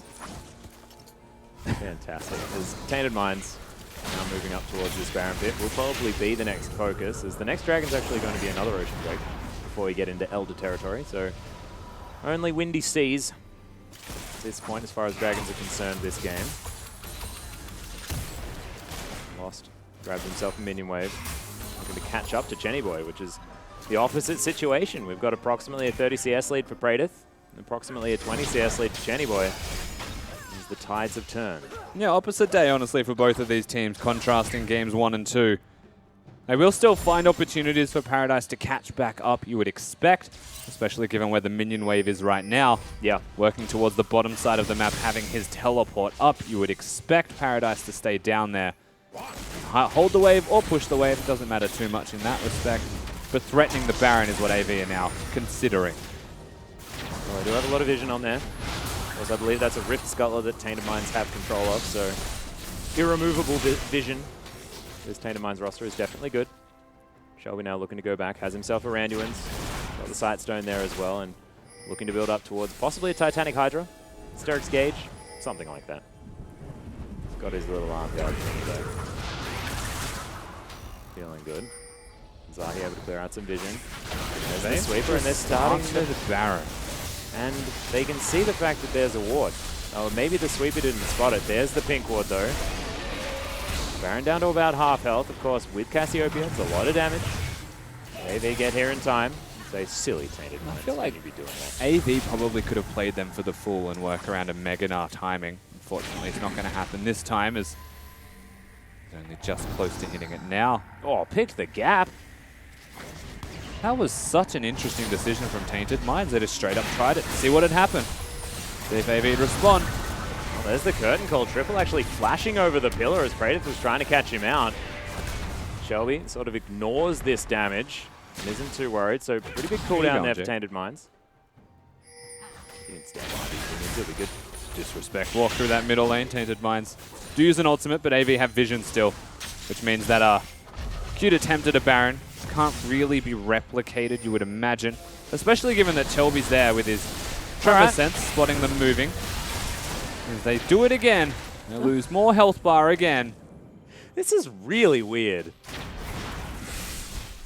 Fantastic. As Tainted Minds now moving up towards this Baron Pit will probably be the next focus, as the next dragon's actually going to be another Ocean Drake before we get into Elder territory. So only Windy Seas at this point as far as dragons are concerned this game. Lost. Grabbed himself a minion wave. Looking to catch up to Chennyboy, which is the opposite situation. We've got approximately a 30 CS lead for Praedyth, and approximately a 20 CS lead for Chennyboy. As the tides have turned. Yeah, opposite day, honestly, for both of these teams, contrasting games 1 and 2. They will still find opportunities for Paradise to catch back up, you would expect, especially given where the minion wave is right now. Yeah. Working towards the bottom side of the map, having his teleport up, you would expect Paradise to stay down there. Hold the wave or push the wave, doesn't matter too much in that respect. But threatening the Baron is what AV are now considering. Well, they do have a lot of vision on there. Of course, I believe that's a Rift Scuttler that Tainted Minds have control of, so irremovable vision. This Tainted Minds roster is definitely good. Shelby now looking to go back, has himself a Randuin's. Got the Sightstone there as well, and looking to build up towards possibly a Titanic Hydra, Steric's Gauge, something like that. He's got his little arm guard thing there. Feeling good. Zahi able to clear out some vision. There's the sweeper, and they're starting the Baron. And they can see the fact that there's a ward. Oh, maybe the sweeper didn't spot it. There's the pink ward, though. Baron down to about half health, of course, with Cassiopeia. It's a lot of damage. They get here in time. They silly Tainted Minds. I feel like be doing that. AV probably could have played them for the full and work around a Mega Gnar timing. Unfortunately, it's not going to happen this time, as he's only just close to hitting it now. Oh, picked the gap. That was such an interesting decision from Tainted Minds. They just straight up tried it to see what had happened. See if AV would respond. Well, there's the curtain call. Triple actually flashing over the pillar as Praedyth was trying to catch him out. Shelby sort of ignores this damage and isn't too worried, so pretty big cooldown there for Tainted Minds. You can stand behind these minions, it'll be good. Disrespect. Walk through that middle lane. Tainted Minds do use an ultimate, but AV have vision still, which means that cute attempt at a Baron can't really be replicated, you would imagine. especially given that Chelby's there with his Tremor Sense, spotting them moving. As they do it again, they lose more health bar again. This is really weird.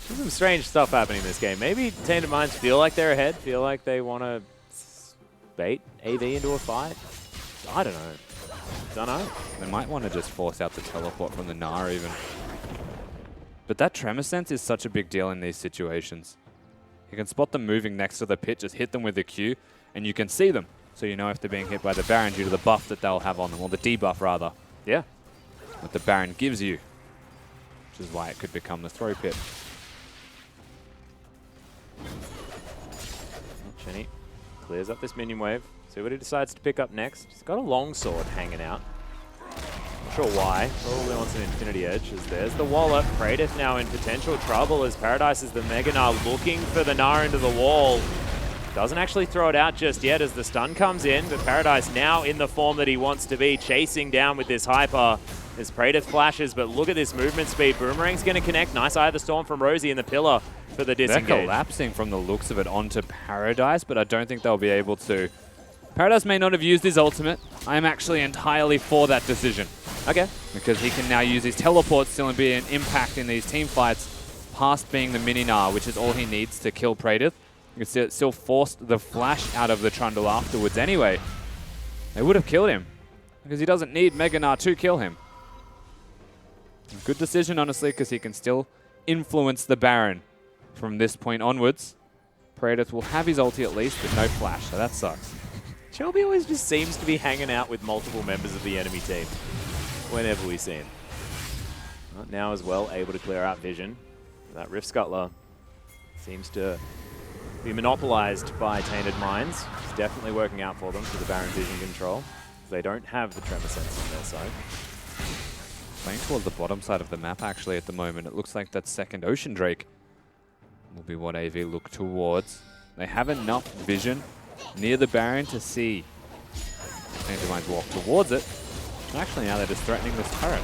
There's some strange stuff happening in this game. Maybe Tainted Minds feel like they're ahead, feel like they want to bait AV into a fight. I don't know. Don't know. They might want to just force out the teleport from the Gnar even. But that Tremor Sense is such a big deal in these situations. You can spot them moving next to the pit, just hit them with the Q, and you can see them. So you know if they're being hit by the Baron due to the buff that they'll have on them, or the debuff rather. Yeah. That the Baron gives you. Which is why it could become the throw pit. Chenny clears up this minion wave. See what he decides to pick up next. He's got a longsword hanging out. Not sure why. Probably wants an Infinity Edge, as there's the Wallop. Praedyth now in potential trouble as Paradise is the Mega Gnar looking for the Gnar into the wall. Doesn't actually throw it out just yet as the stun comes in, but Paradise now in the form that he wants to be, chasing down with this Hyper. As Praedyth flashes, but look at this movement speed. Boomerang's going to connect. Nice Eye of the Storm from Rosie in the pillar for the disengage. They're collapsing from the looks of it onto Paradise, but I don't think they'll be able to. Paradise may not have used his ultimate. I am actually entirely for that decision. Okay. Because he can now use his teleport still and be an impact in these team fights, past being the mini Gnar, which is all he needs to kill Praedyth. You can still force the flash out of the Trundle afterwards anyway. They would have killed him, because he doesn't need Mega Gnar to kill him. Good decision, honestly, because he can still influence the Baron from this point onwards. Praedyth will have his ulti at least, but no flash, so that sucks. Chelby always just seems to be hanging out with multiple members of the enemy team whenever we see him. Now as well, able to clear out vision. That Rift Scuttler seems to be monopolized by Tainted Minds. It's definitely working out for them for the Baron vision control. They don't have the Tremor Sense on their side. Playing towards the bottom side of the map actually at the moment. It looks like that second Ocean Drake will be what AV look towards. They have enough vision near the Baron to see Tainted Minds walk towards it. And actually now they're just threatening this turret.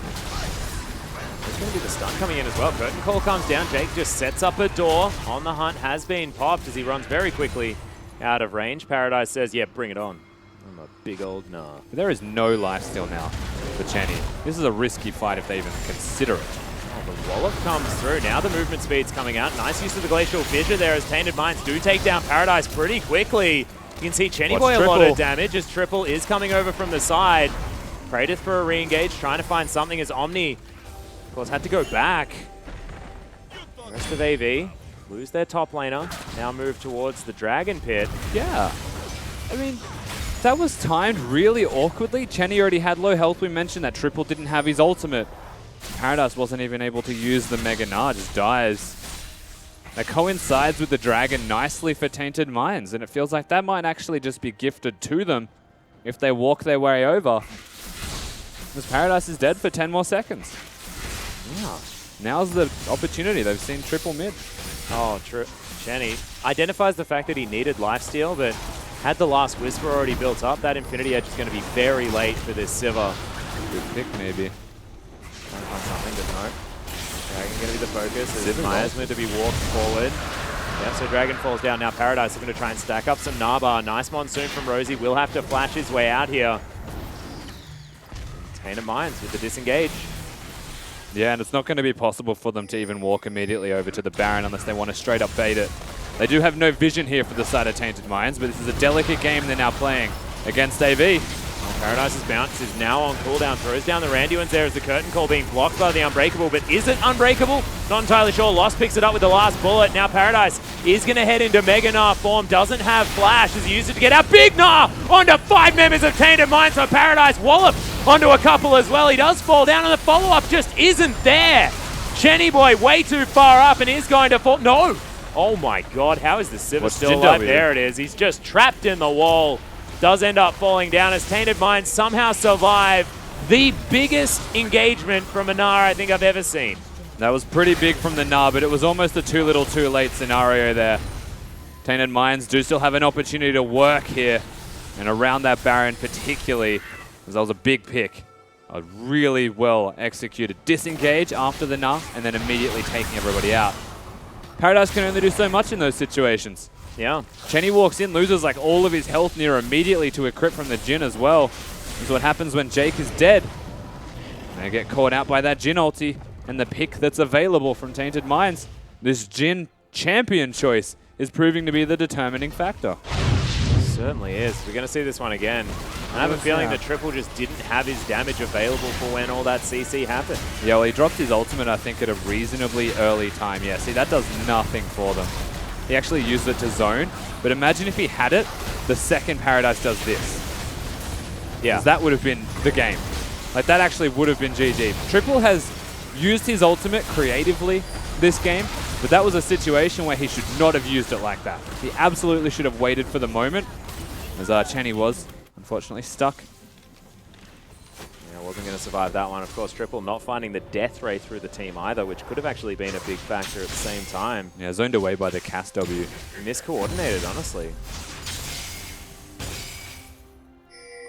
There's going to be the stun coming in as well. Curtain Call comes down. Jake just sets up a door. On the Hunt has been popped as he runs very quickly out of range. Paradise says, yeah, bring it on. I'm a big old Gnar. There is no lifesteal now for Chenny. This is a risky fight if they even consider it. Oh, the Wallop comes through. Now the movement speed's coming out. Nice use of the Glacial Fissure there as Tainted Minds do take down Paradise pretty quickly. You can see Chenny Boy a lot of damage as Triple is coming over from the side. Praedyth for a re-engage, trying to find something as Omni, of course, had to go back. The rest of AV lose their top laner, now move towards the Dragon Pit. Yeah. I mean, that was timed really awkwardly. Chenny already had low health. We mentioned that Triple didn't have his ultimate. Paradise wasn't even able to use the Mega Gnar, just dies. That coincides with the Dragon nicely for Tainted Minds, and it feels like that might actually just be gifted to them if they walk their way over. Because Paradise is dead for 10 more seconds. Yeah. Now's the opportunity. They've seen Triple mid. Oh, Chenny identifies the fact that he needed lifesteal, but had the last Whisper already built up, that Infinity Edge is going to be very late for this Sivir. Good pick, maybe. Trying to find something, but no. Dragon going to be the focus as Maya's meant to be walked forward. Yep, so Dragon falls down. Now Paradise are going to try and stack up some Gnar. Nice Monsoon from Rosie. Will have to flash his way out here. Tainted Minds with the disengage. Yeah, and it's not going to be possible for them to even walk immediately over to the Baron unless they want to straight up bait it. They do have no vision here for the side of Tainted Minds, but this is a delicate game they're now playing against AV. Paradise's bounce is now on cooldown. Throws down the Randuin's there as the Curtain Call being blocked by the Unbreakable. But is it Unbreakable? Not entirely sure. Lost picks it up with the last bullet. Now Paradise is going to head into Mega Gnar form. Doesn't have Flash as he used it to get out. Big Gnar onto 5 members of Tainted Minds for Paradise. Wallop onto a couple as well. He does fall down and the follow-up just isn't there. Chenny Boy way too far up and is going to fall. No! Oh my god, how is the Sivir still alive? There it is. He's just trapped in the wall. Does end up falling down as Tainted Minds somehow survive the biggest engagement from a Gnar I think I've ever seen. That was pretty big from the Gnar, but it was almost a too little too late scenario there. Tainted Minds do still have an opportunity to work here and around that Baron particularly, as that was a big pick. A really well executed disengage after the Gnar and then immediately taking everybody out. Paradise can only do so much in those situations. Yeah. Chenny walks in, loses like all of his health near immediately to a crit from the Jhin as well. This is what happens when Jake is dead. They get caught out by that Jhin ulti and the pick that's available from Tainted Minds. This Jhin champion choice is proving to be the determining factor. Certainly is. We're going to see this one again. I have a feeling that Triple just didn't have his damage available for when all that CC happened. Yeah, well, he dropped his ultimate, I think, at a reasonably early time. Yeah, see, that does nothing for them. He actually used it to zone, but imagine if he had it, the second Paradise does this. Yeah. That would have been the game. Like, that actually would have been GG. Triple has used his ultimate creatively this game, but that was a situation where he should not have used it like that. He absolutely should have waited for the moment, as Chenny was, unfortunately, stuck. Yeah, wasn't going to survive that one. Of course, Triple not finding the death ray through the team either, which could have actually been a big factor at the same time. Yeah, zoned away by the Cass W. Miscoordinated, honestly.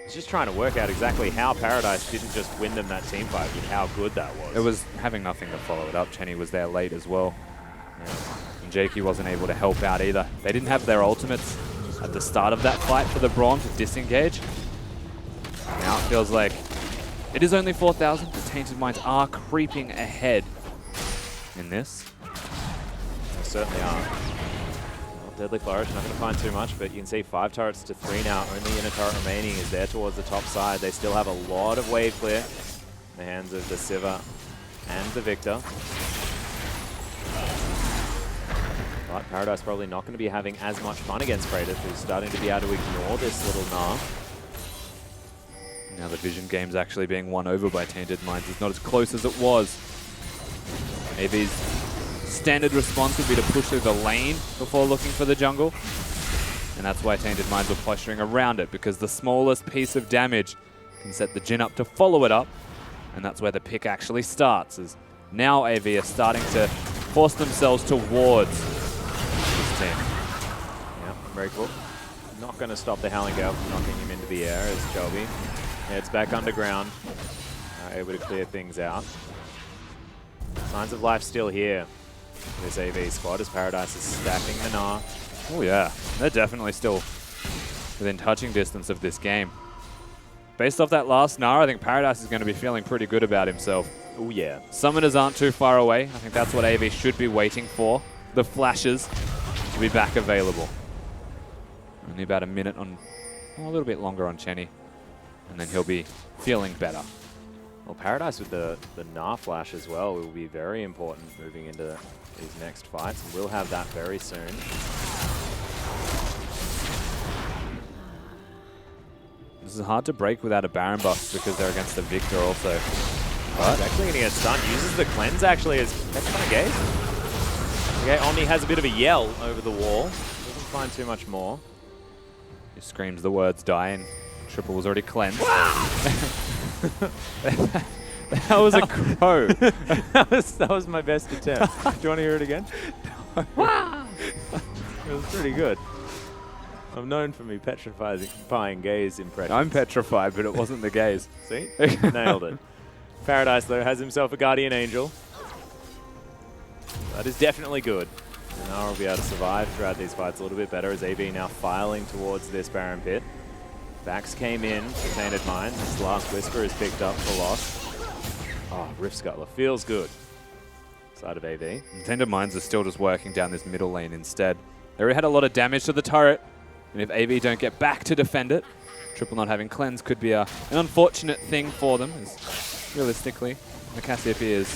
He's just trying to work out exactly how Paradise didn't just win them that team fight with how good that was. It was having nothing to follow it up. Chenny was there late as well. Yeah. And Jakey wasn't able to help out either. They didn't have their ultimates at the start of that fight for the Braum to disengage. Now it feels like it is only 4,000. The Tainted Minds are creeping ahead in this. They certainly are. Well, Deadly Flourish, not going to find too much, but you can see 5 turrets to 3 now. Only inner turret remaining is there towards the top side. They still have a lot of wave clear in the hands of the Sivir and the Victor. But Paradise probably not going to be having as much fun against Kratos, who's starting to be able to ignore this little Gnar. Now the Vision game's actually being won over by Tainted Minds. It's not as close as it was. AV's standard response would be to push through the lane before looking for the jungle. And that's why Tainted Minds were posturing around it, because the smallest piece of damage can set the Jhin up to follow it up. And that's where the pick actually starts, as now AV are starting to force themselves towards this team. Yeah, very cool. Not going to stop the Howling Gale from knocking him into the air as Chelby heads back underground, able to clear things out. Signs of life still here. This AV squad as Paradise is stacking the Gnar. Oh yeah, they're definitely still within touching distance of this game. Based off that last Gnar, I think Paradise is going to be feeling pretty good about himself. Oh yeah. Summoners aren't too far away. I think that's what AV should be waiting for. The flashes to be back available. Only about a minute on, a little bit longer on Chenny. And then he'll be feeling better. Well, Paradise with the Gnar flash as well will be very important moving into these next fights. And we'll have that very soon. This is hard to break without a Baron buff because they're against the Victor also. But he's actually going to get stunned. Uses the cleanse actually as petrifying gaze. Okay, Omni has a bit of a yell over the wall. Doesn't find too much more. He screams the words die and Triple was already cleansed. That was a crow. that was my best attempt. Do you want to hear it again? It was pretty good. I'm known for me petrifying gaze impressions. I'm petrified, but it wasn't the gaze. See? Nailed it. Paradise, though, has himself a Guardian Angel. That is definitely good. And Gnar will be able to survive throughout these fights a little bit better as AV now filing towards this Baron Pit. Vax came in for Tainted Minds. This last Whisper is picked up for loss. Oh, Rift Scuttler feels good. Side of AV. And Tainted Minds are still just working down this middle lane instead. They already had a lot of damage to the turret, and if AV don't get back to defend it, Triple not having cleanse could be an unfortunate thing for them, as realistically, the Cassiopeia's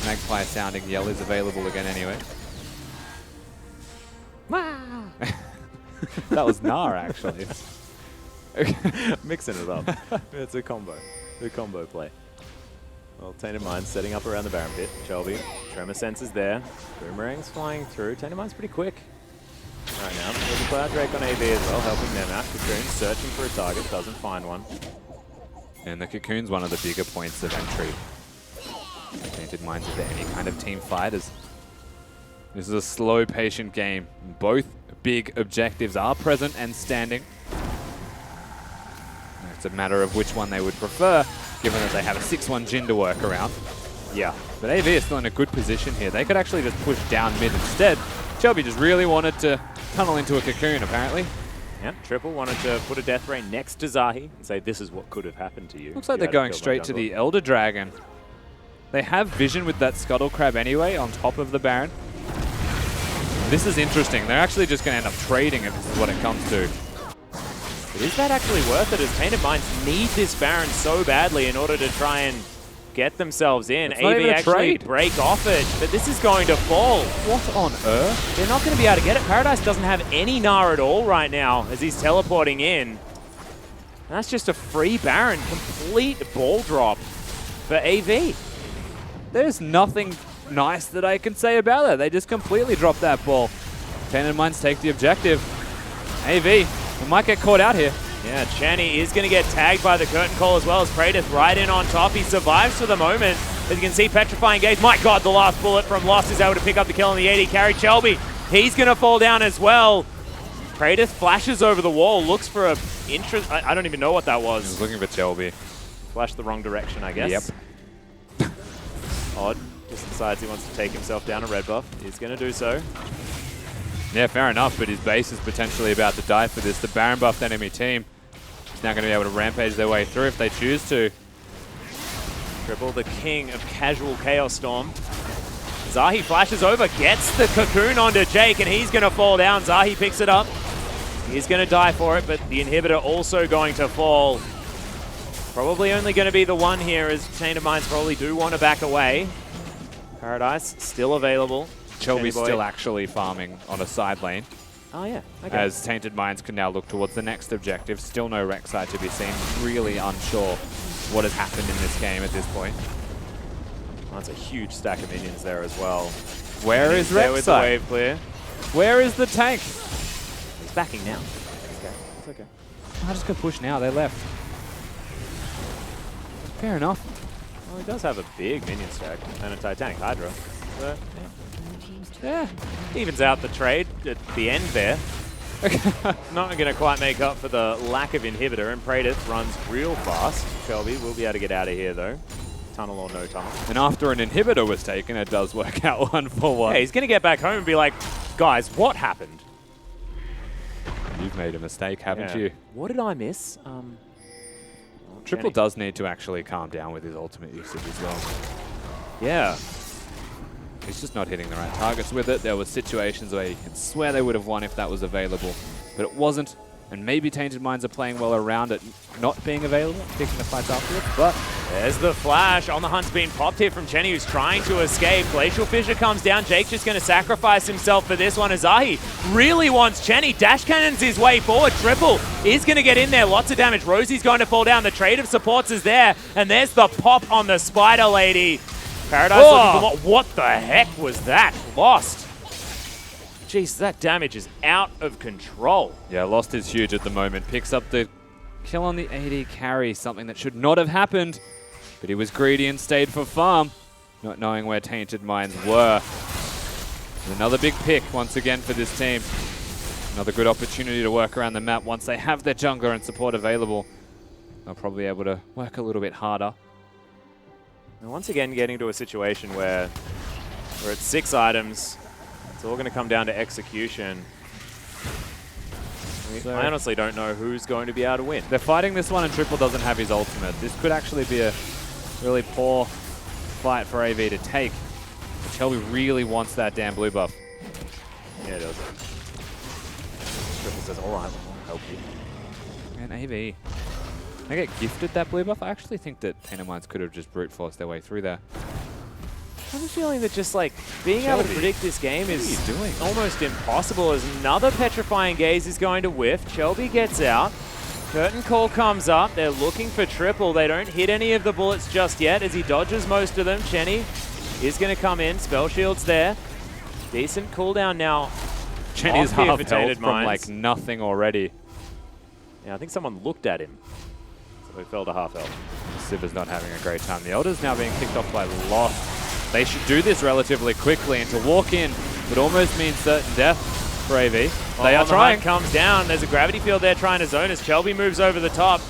Magpie sounding yell is available again anyway. That was Gnar, actually. Mixing it up. It's a combo. The combo play. Well, Tainted Minds setting up around the Baron Pit. Chelby, Tremor Sense is there. Boomerang's flying through. Tainted Minds pretty quick right now. There's a Cloud Drake on AV as well, helping them out. Cocoon searching for a target, doesn't find one. And the Cocoon's one of the bigger points of entry. Tainted Minds into any kind of team fight. This is a slow, patient game. Both big objectives are present and standing. It's a matter of which one they would prefer, given that they have a 6-1 Jhin to work around. Yeah, but AV is still in a good position here. They could actually just push down mid instead. Chelby just really wanted to tunnel into a cocoon, apparently. Yeah, Triple wanted to put a Death Ray next to Zahi and say, this is what could have happened to you. Looks like they're going straight to the Elder Dragon. They have vision with that Scuttle Crab anyway on top of the Baron. This is interesting. They're actually just going to end up trading if this is what it comes to. But is that actually worth it, as Tainted Minds need this Baron so badly in order to try and get themselves in? AV actually break off it, but this is going to fall. What on earth? They're not going to be able to get it. Paradise doesn't have any Gnar at all right now as he's teleporting in. And that's just a free Baron. Complete ball drop for AV. There's nothing nice that I can say about it. They just completely dropped that ball. Tainted Minds take the objective. AV, we might get caught out here. Yeah, Channy is going to get tagged by the curtain call as well as Praedyth right in on top. He survives for the moment. As you can see, Petrifying Gaze. My God, the last bullet from Lost is able to pick up the kill on the AD carry. Chelby, he's going to fall down as well. Praedyth flashes over the wall, looks for a interest. I don't even know what that was. He was looking for Chelby. Flashed the wrong direction, I guess. Yep. Odd. Just decides he wants to take himself down a red buff. He's going to do so. Yeah, fair enough, but his base is potentially about to die for this. The Baron buffed enemy team is now going to be able to rampage their way through if they choose to. Triple, the king of casual Chaos Storm. Zahi flashes over, gets the cocoon onto Jake, and he's going to fall down. Zahi picks it up. He's going to die for it, but the inhibitor also going to fall. Probably only going to be the one here, as Tainted Minds probably do want to back away. Paradise still available. Chelby's still actually farming on a side lane. Oh, yeah. Okay. As Tainted Minds can now look towards the next objective. Still no Rek'Sai to be seen. Really unsure what has happened in this game at this point. Oh, that's a huge stack of minions there as well. Where is there with the Rek'Sai? wave clear. Where is the tank? He's backing now. Okay. It's okay. I just got pushed now. They left. Fair enough. Well, he does have a big minion stack and a Titanic Hydra. So, yeah. Evens out the trade at the end there. Not going to quite make up for the lack of inhibitor, and Praedyth runs real fast. Shelby will be able to get out of here, though. Tunnel or no tunnel. And after an inhibitor was taken, it does work out 1-for-1. Yeah, he's going to get back home and be like, guys, what happened? You've made a mistake, haven't you? What did I miss? Triple does need to actually calm down with his ultimate usage as well. Yeah. He's just not hitting the right targets with it. There were situations where you can swear they would have won if that was available, but it wasn't. And maybe Tainted Minds are playing well around it not being available, picking the fights afterwards, but there's the flash. On the hunt's being popped here from Chenny, who's trying to escape. Glacial Fissure comes down. Jake's just going to sacrifice himself for this one. Azahi really wants Chenny. Dash cannons his way forward. Triple is going to get in there. Lots of damage. Rosie's going to fall down. The trade of supports is there. And there's the pop on the Spider Lady. Paradise looking for what the heck was that? Lost. Jeez, that damage is out of control. yeah, Lost is huge at the moment. Picks up the kill on the AD carry, something that should not have happened, but he was greedy and stayed for farm, not knowing where Tainted Minds were. And another big pick once again for this team. Another good opportunity to work around the map. Once they have their jungler and support available, they'll probably be able to work a little bit harder. And once again, getting to a situation where we're at 6 items. It's all going to come down to execution. I honestly don't know who's going to be able to win. They're fighting this one and Triple doesn't have his ultimate. This could actually be a really poor fight for AV to take. But Shelby really wants that damn blue buff. Yeah, it does. Triple says, all right, I'll help you. And AV. They get gifted that blue buff. I actually think that Tainted Minds could have just brute forced their way through there. I have a feeling that just like being able to predict this game is what are you doing? almost impossible, as another Petrifying Gaze is going to whiff. Shelby gets out. Curtain call comes up. They're looking for Triple. They don't hit any of the bullets just yet as he dodges most of them. Chenny is going to come in. Spell shield's there. Decent cooldown now. Chenny's Off here half for health Tainted from like Minds. nothing already. Yeah, I think someone looked at him. So he fell to half health. Sivers not having a great time. The Elder's now being kicked off by Lost. They should do this relatively quickly, and to walk in would almost mean certain death for AV. They are trying. Comes down. There's a gravity field there trying to zone as Shelby moves over the top.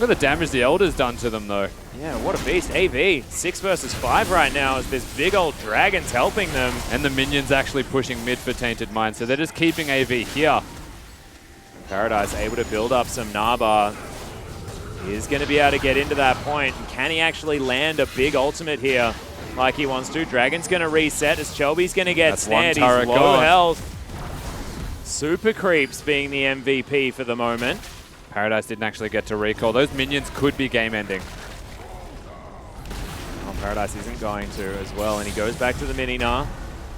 Look at the damage the Elder's done to them, though. Yeah, what a beast. AV, 6 versus 5 right now as this big old dragon's helping them. And the minions actually pushing mid for Tainted Mind, so they're just keeping AV here. Paradise able to build up some Naba. He is going to be able to get into that point. Can he actually land a big ultimate here like he wants to? Dragon's going to reset as Chelby's going to get snared. He's low health. Super Creeps being the MVP for the moment. Paradise didn't actually get to recall. Those minions could be game-ending. Well, Paradise isn't going to as well, and he goes back to the Mini-Gnar.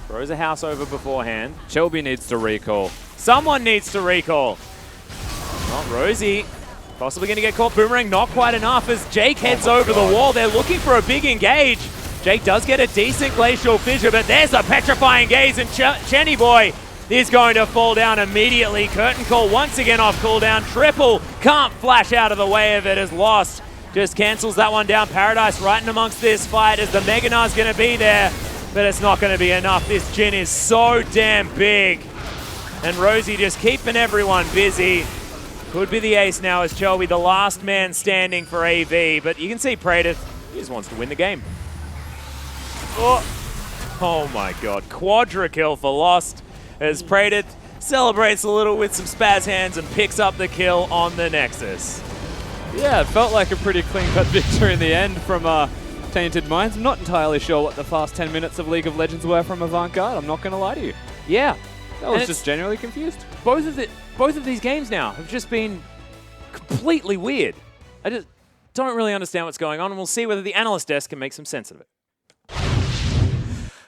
Throws a house over beforehand. Shelby needs to recall. Someone needs to recall. Not Rosie. Possibly going to get caught. Boomerang not quite enough as Jake heads over the wall. They're looking for a big engage. Jake does get a decent Glacial Fissure, but there's a petrifying gaze, and Chenny Boy is going to fall down immediately. Curtain Call once again off cooldown. Triple can't flash out of the way of it as Lost just cancels that one down. Paradise right in amongst this fight as the Mega Gnar's going to be there, but it's not going to be enough. This Jhin is so damn big. And Rosie just keeping everyone busy. Could be the ace now as Chelby, the last man standing for AV, but you can see Praetor, he just wants to win the game. Oh my god, quadra kill for Lost as Praetor celebrates a little with some spaz hands and picks up the kill on the Nexus. Yeah, it felt like a pretty clean-cut victory in the end from Tainted Minds. I'm not entirely sure what the fast 10 minutes of League of Legends were from Avant Garde. I'm not going to lie to you. Yeah. I was just genuinely confused. Both of these games now have just been completely weird. I just don't really understand what's going on, and we'll see whether the analyst desk can make some sense of it.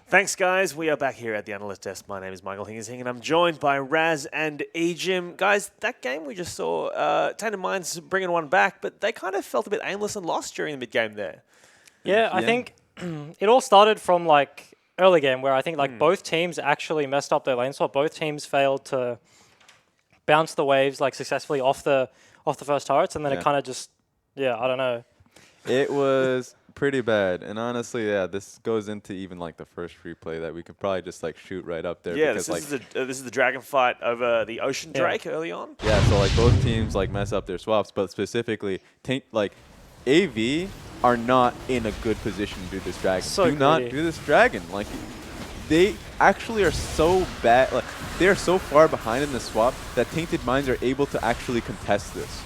Thanks, guys. We are back here at the analyst desk. My name is Michael Hingersing, and I'm joined by Raz and Ejim. Guys, that game we just saw, Tainted Minds bringing one back, but they kind of felt a bit aimless and lost during the mid-game there. Yeah, I think it all started from like early game where I think like both teams actually messed up their lane swap. Both teams failed to bounce the waves like successfully off the first turrets, and then it kind of just, I don't know. It was pretty bad, and honestly, this goes into even like the first replay that we could probably just like shoot right up there. Yeah, because, this is the dragon fight over the Ocean Drake early on. Yeah, so like both teams like mess up their swaps, but specifically, AV are not in a good position to do this dragon. So not do this dragon. Like, they actually are so bad. Like, they are so far behind in the swap that Tainted Minds are able to actually contest this.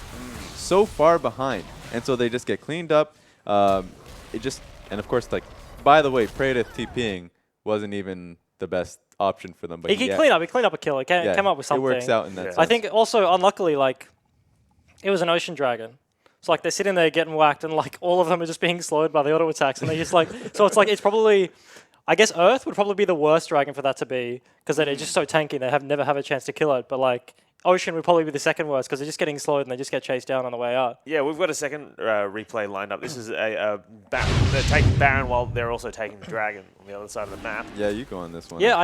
So far behind, and so they just get cleaned up. And of course, like, by the way, Praetor TPing wasn't even the best option for them. But he cleaned up. He cleaned up a kill. He came up with something. It works out in that sense. I think also, unluckily, like, it was an Ocean Dragon. So, like, they're sitting there getting whacked, and, like, all of them are just being slowed by the auto attacks. And they're just, like, so it's, like, it's probably, I guess Earth would probably be the worst dragon for that to be, because they're just so tanky, they never have a chance to kill it. But, like, Ocean would probably be the second worst, because they're just getting slowed, and they just get chased down on the way out. Yeah, we've got a second replay lined up. This is they're taking Baron while they're also taking the Dragon on the other side of the map. Yeah, you go on this one. Yeah,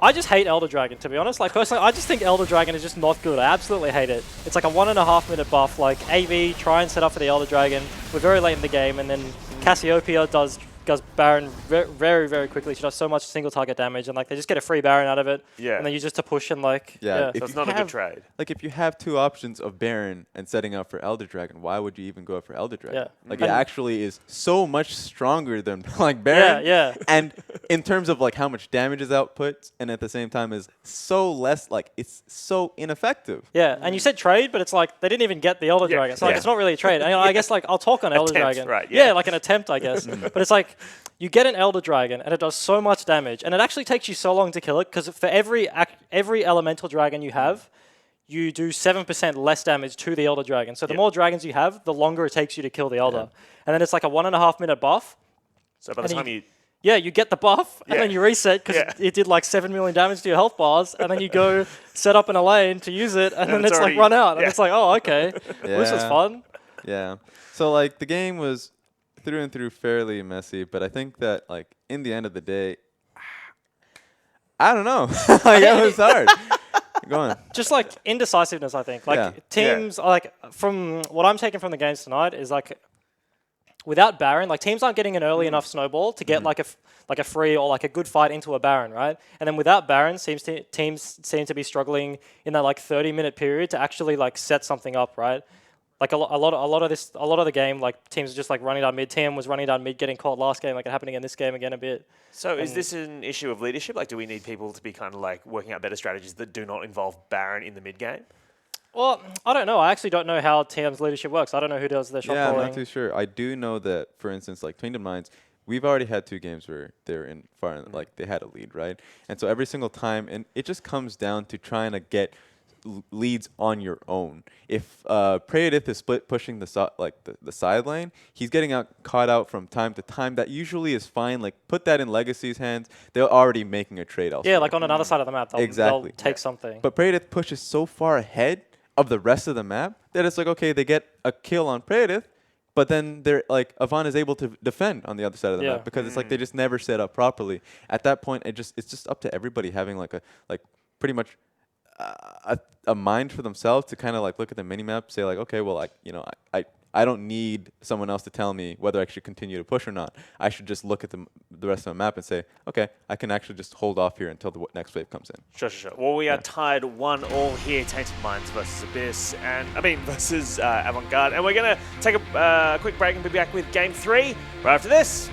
I just hate Elder Dragon, to be honest. Like, personally, I just think Elder Dragon is just not good. I absolutely hate it. It's like a 1.5 minute buff. Like, AV, try and set up for the Elder Dragon. We're very late in the game, and then Cassiopeia does Baron very, very quickly. She does so much single target damage, and like they just get a free Baron out of it. Yeah. And they use it to push and like. Yeah. So it's not a good trade. Like, if you have two options of Baron and setting up for Elder Dragon, why would you even go for Elder Dragon? Yeah. Like, it actually is so much stronger than like Baron. Yeah. And in terms of like how much damage is output, and at the same time is so less, like, it's so ineffective. Yeah, and you said trade, but it's like they didn't even get the Elder Dragon. So like it's not really a trade. And, I guess like I'll talk on Elder Dragon. Right, yeah, like an attempt, I guess. But it's like you get an Elder Dragon and it does so much damage, and it actually takes you so long to kill it because for every elemental dragon you have, you do 7% less damage to the Elder Dragon. So the more dragons you have, the longer it takes you to kill the Elder. And then it's like a 1.5 minute buff. So by the time you you get the buff, and then you reset because it did like 7 million damage to your health bars, and then you go set up in a lane to use it, and then it's like run out, and it's like, oh, okay, this was fun. Yeah. So like the game was through and through fairly messy, but I think that like in the end of the day, I don't know, like it was hard. Go on. Just like indecisiveness, I think. Like teams, like from what I'm taking from the games tonight is like. Without Baron, like teams aren't getting an early enough snowball to get like a free or like a good fight into a Baron, right? And then without Baron, teams seem to be struggling in that like 30-minute period to actually like set something up, right? Like a lot of the game, like teams are just like running down mid. TM was running down mid, getting caught last game. Like it happened again this game again a bit. So is this an issue of leadership? Like, do we need people to be kind of like working out better strategies that do not involve Baron in the mid game? Well, I don't know. I actually don't know how TM's leadership works. I don't know who does their shot Yeah, I'm calling. not too sure. I do know that, for instance, like Tainted Minds, we've already had 2 games where they're in far, like they had a lead, right? And so every single time, and it just comes down to trying to get leads on your own. If Praedyth is pushing the side lane, he's getting caught out from time to time. That usually is fine. Like put that in Legacy's hands. They're already making a trade elsewhere. Yeah, like on another side of the map, they'll take something. But Praedyth pushes so far ahead of the rest of the map that it's like, okay, they get a kill on Praedyth, but then they're like Avant is able to defend on the other side of the map because it's like they just never set up properly. At that point, it's just up to everybody having like pretty much a mind for themselves to kind of like look at the mini map, say like, okay, well, I don't need someone else to tell me whether I should continue to push or not. I should just look at the rest of the map and say, okay, I can actually just hold off here until the next wave comes in. Sure. Well, we are tied 1-1 here. Tainted Minds versus Abyss, versus Avant Garde, and we're gonna take a quick break and be back with Game 3 right after this.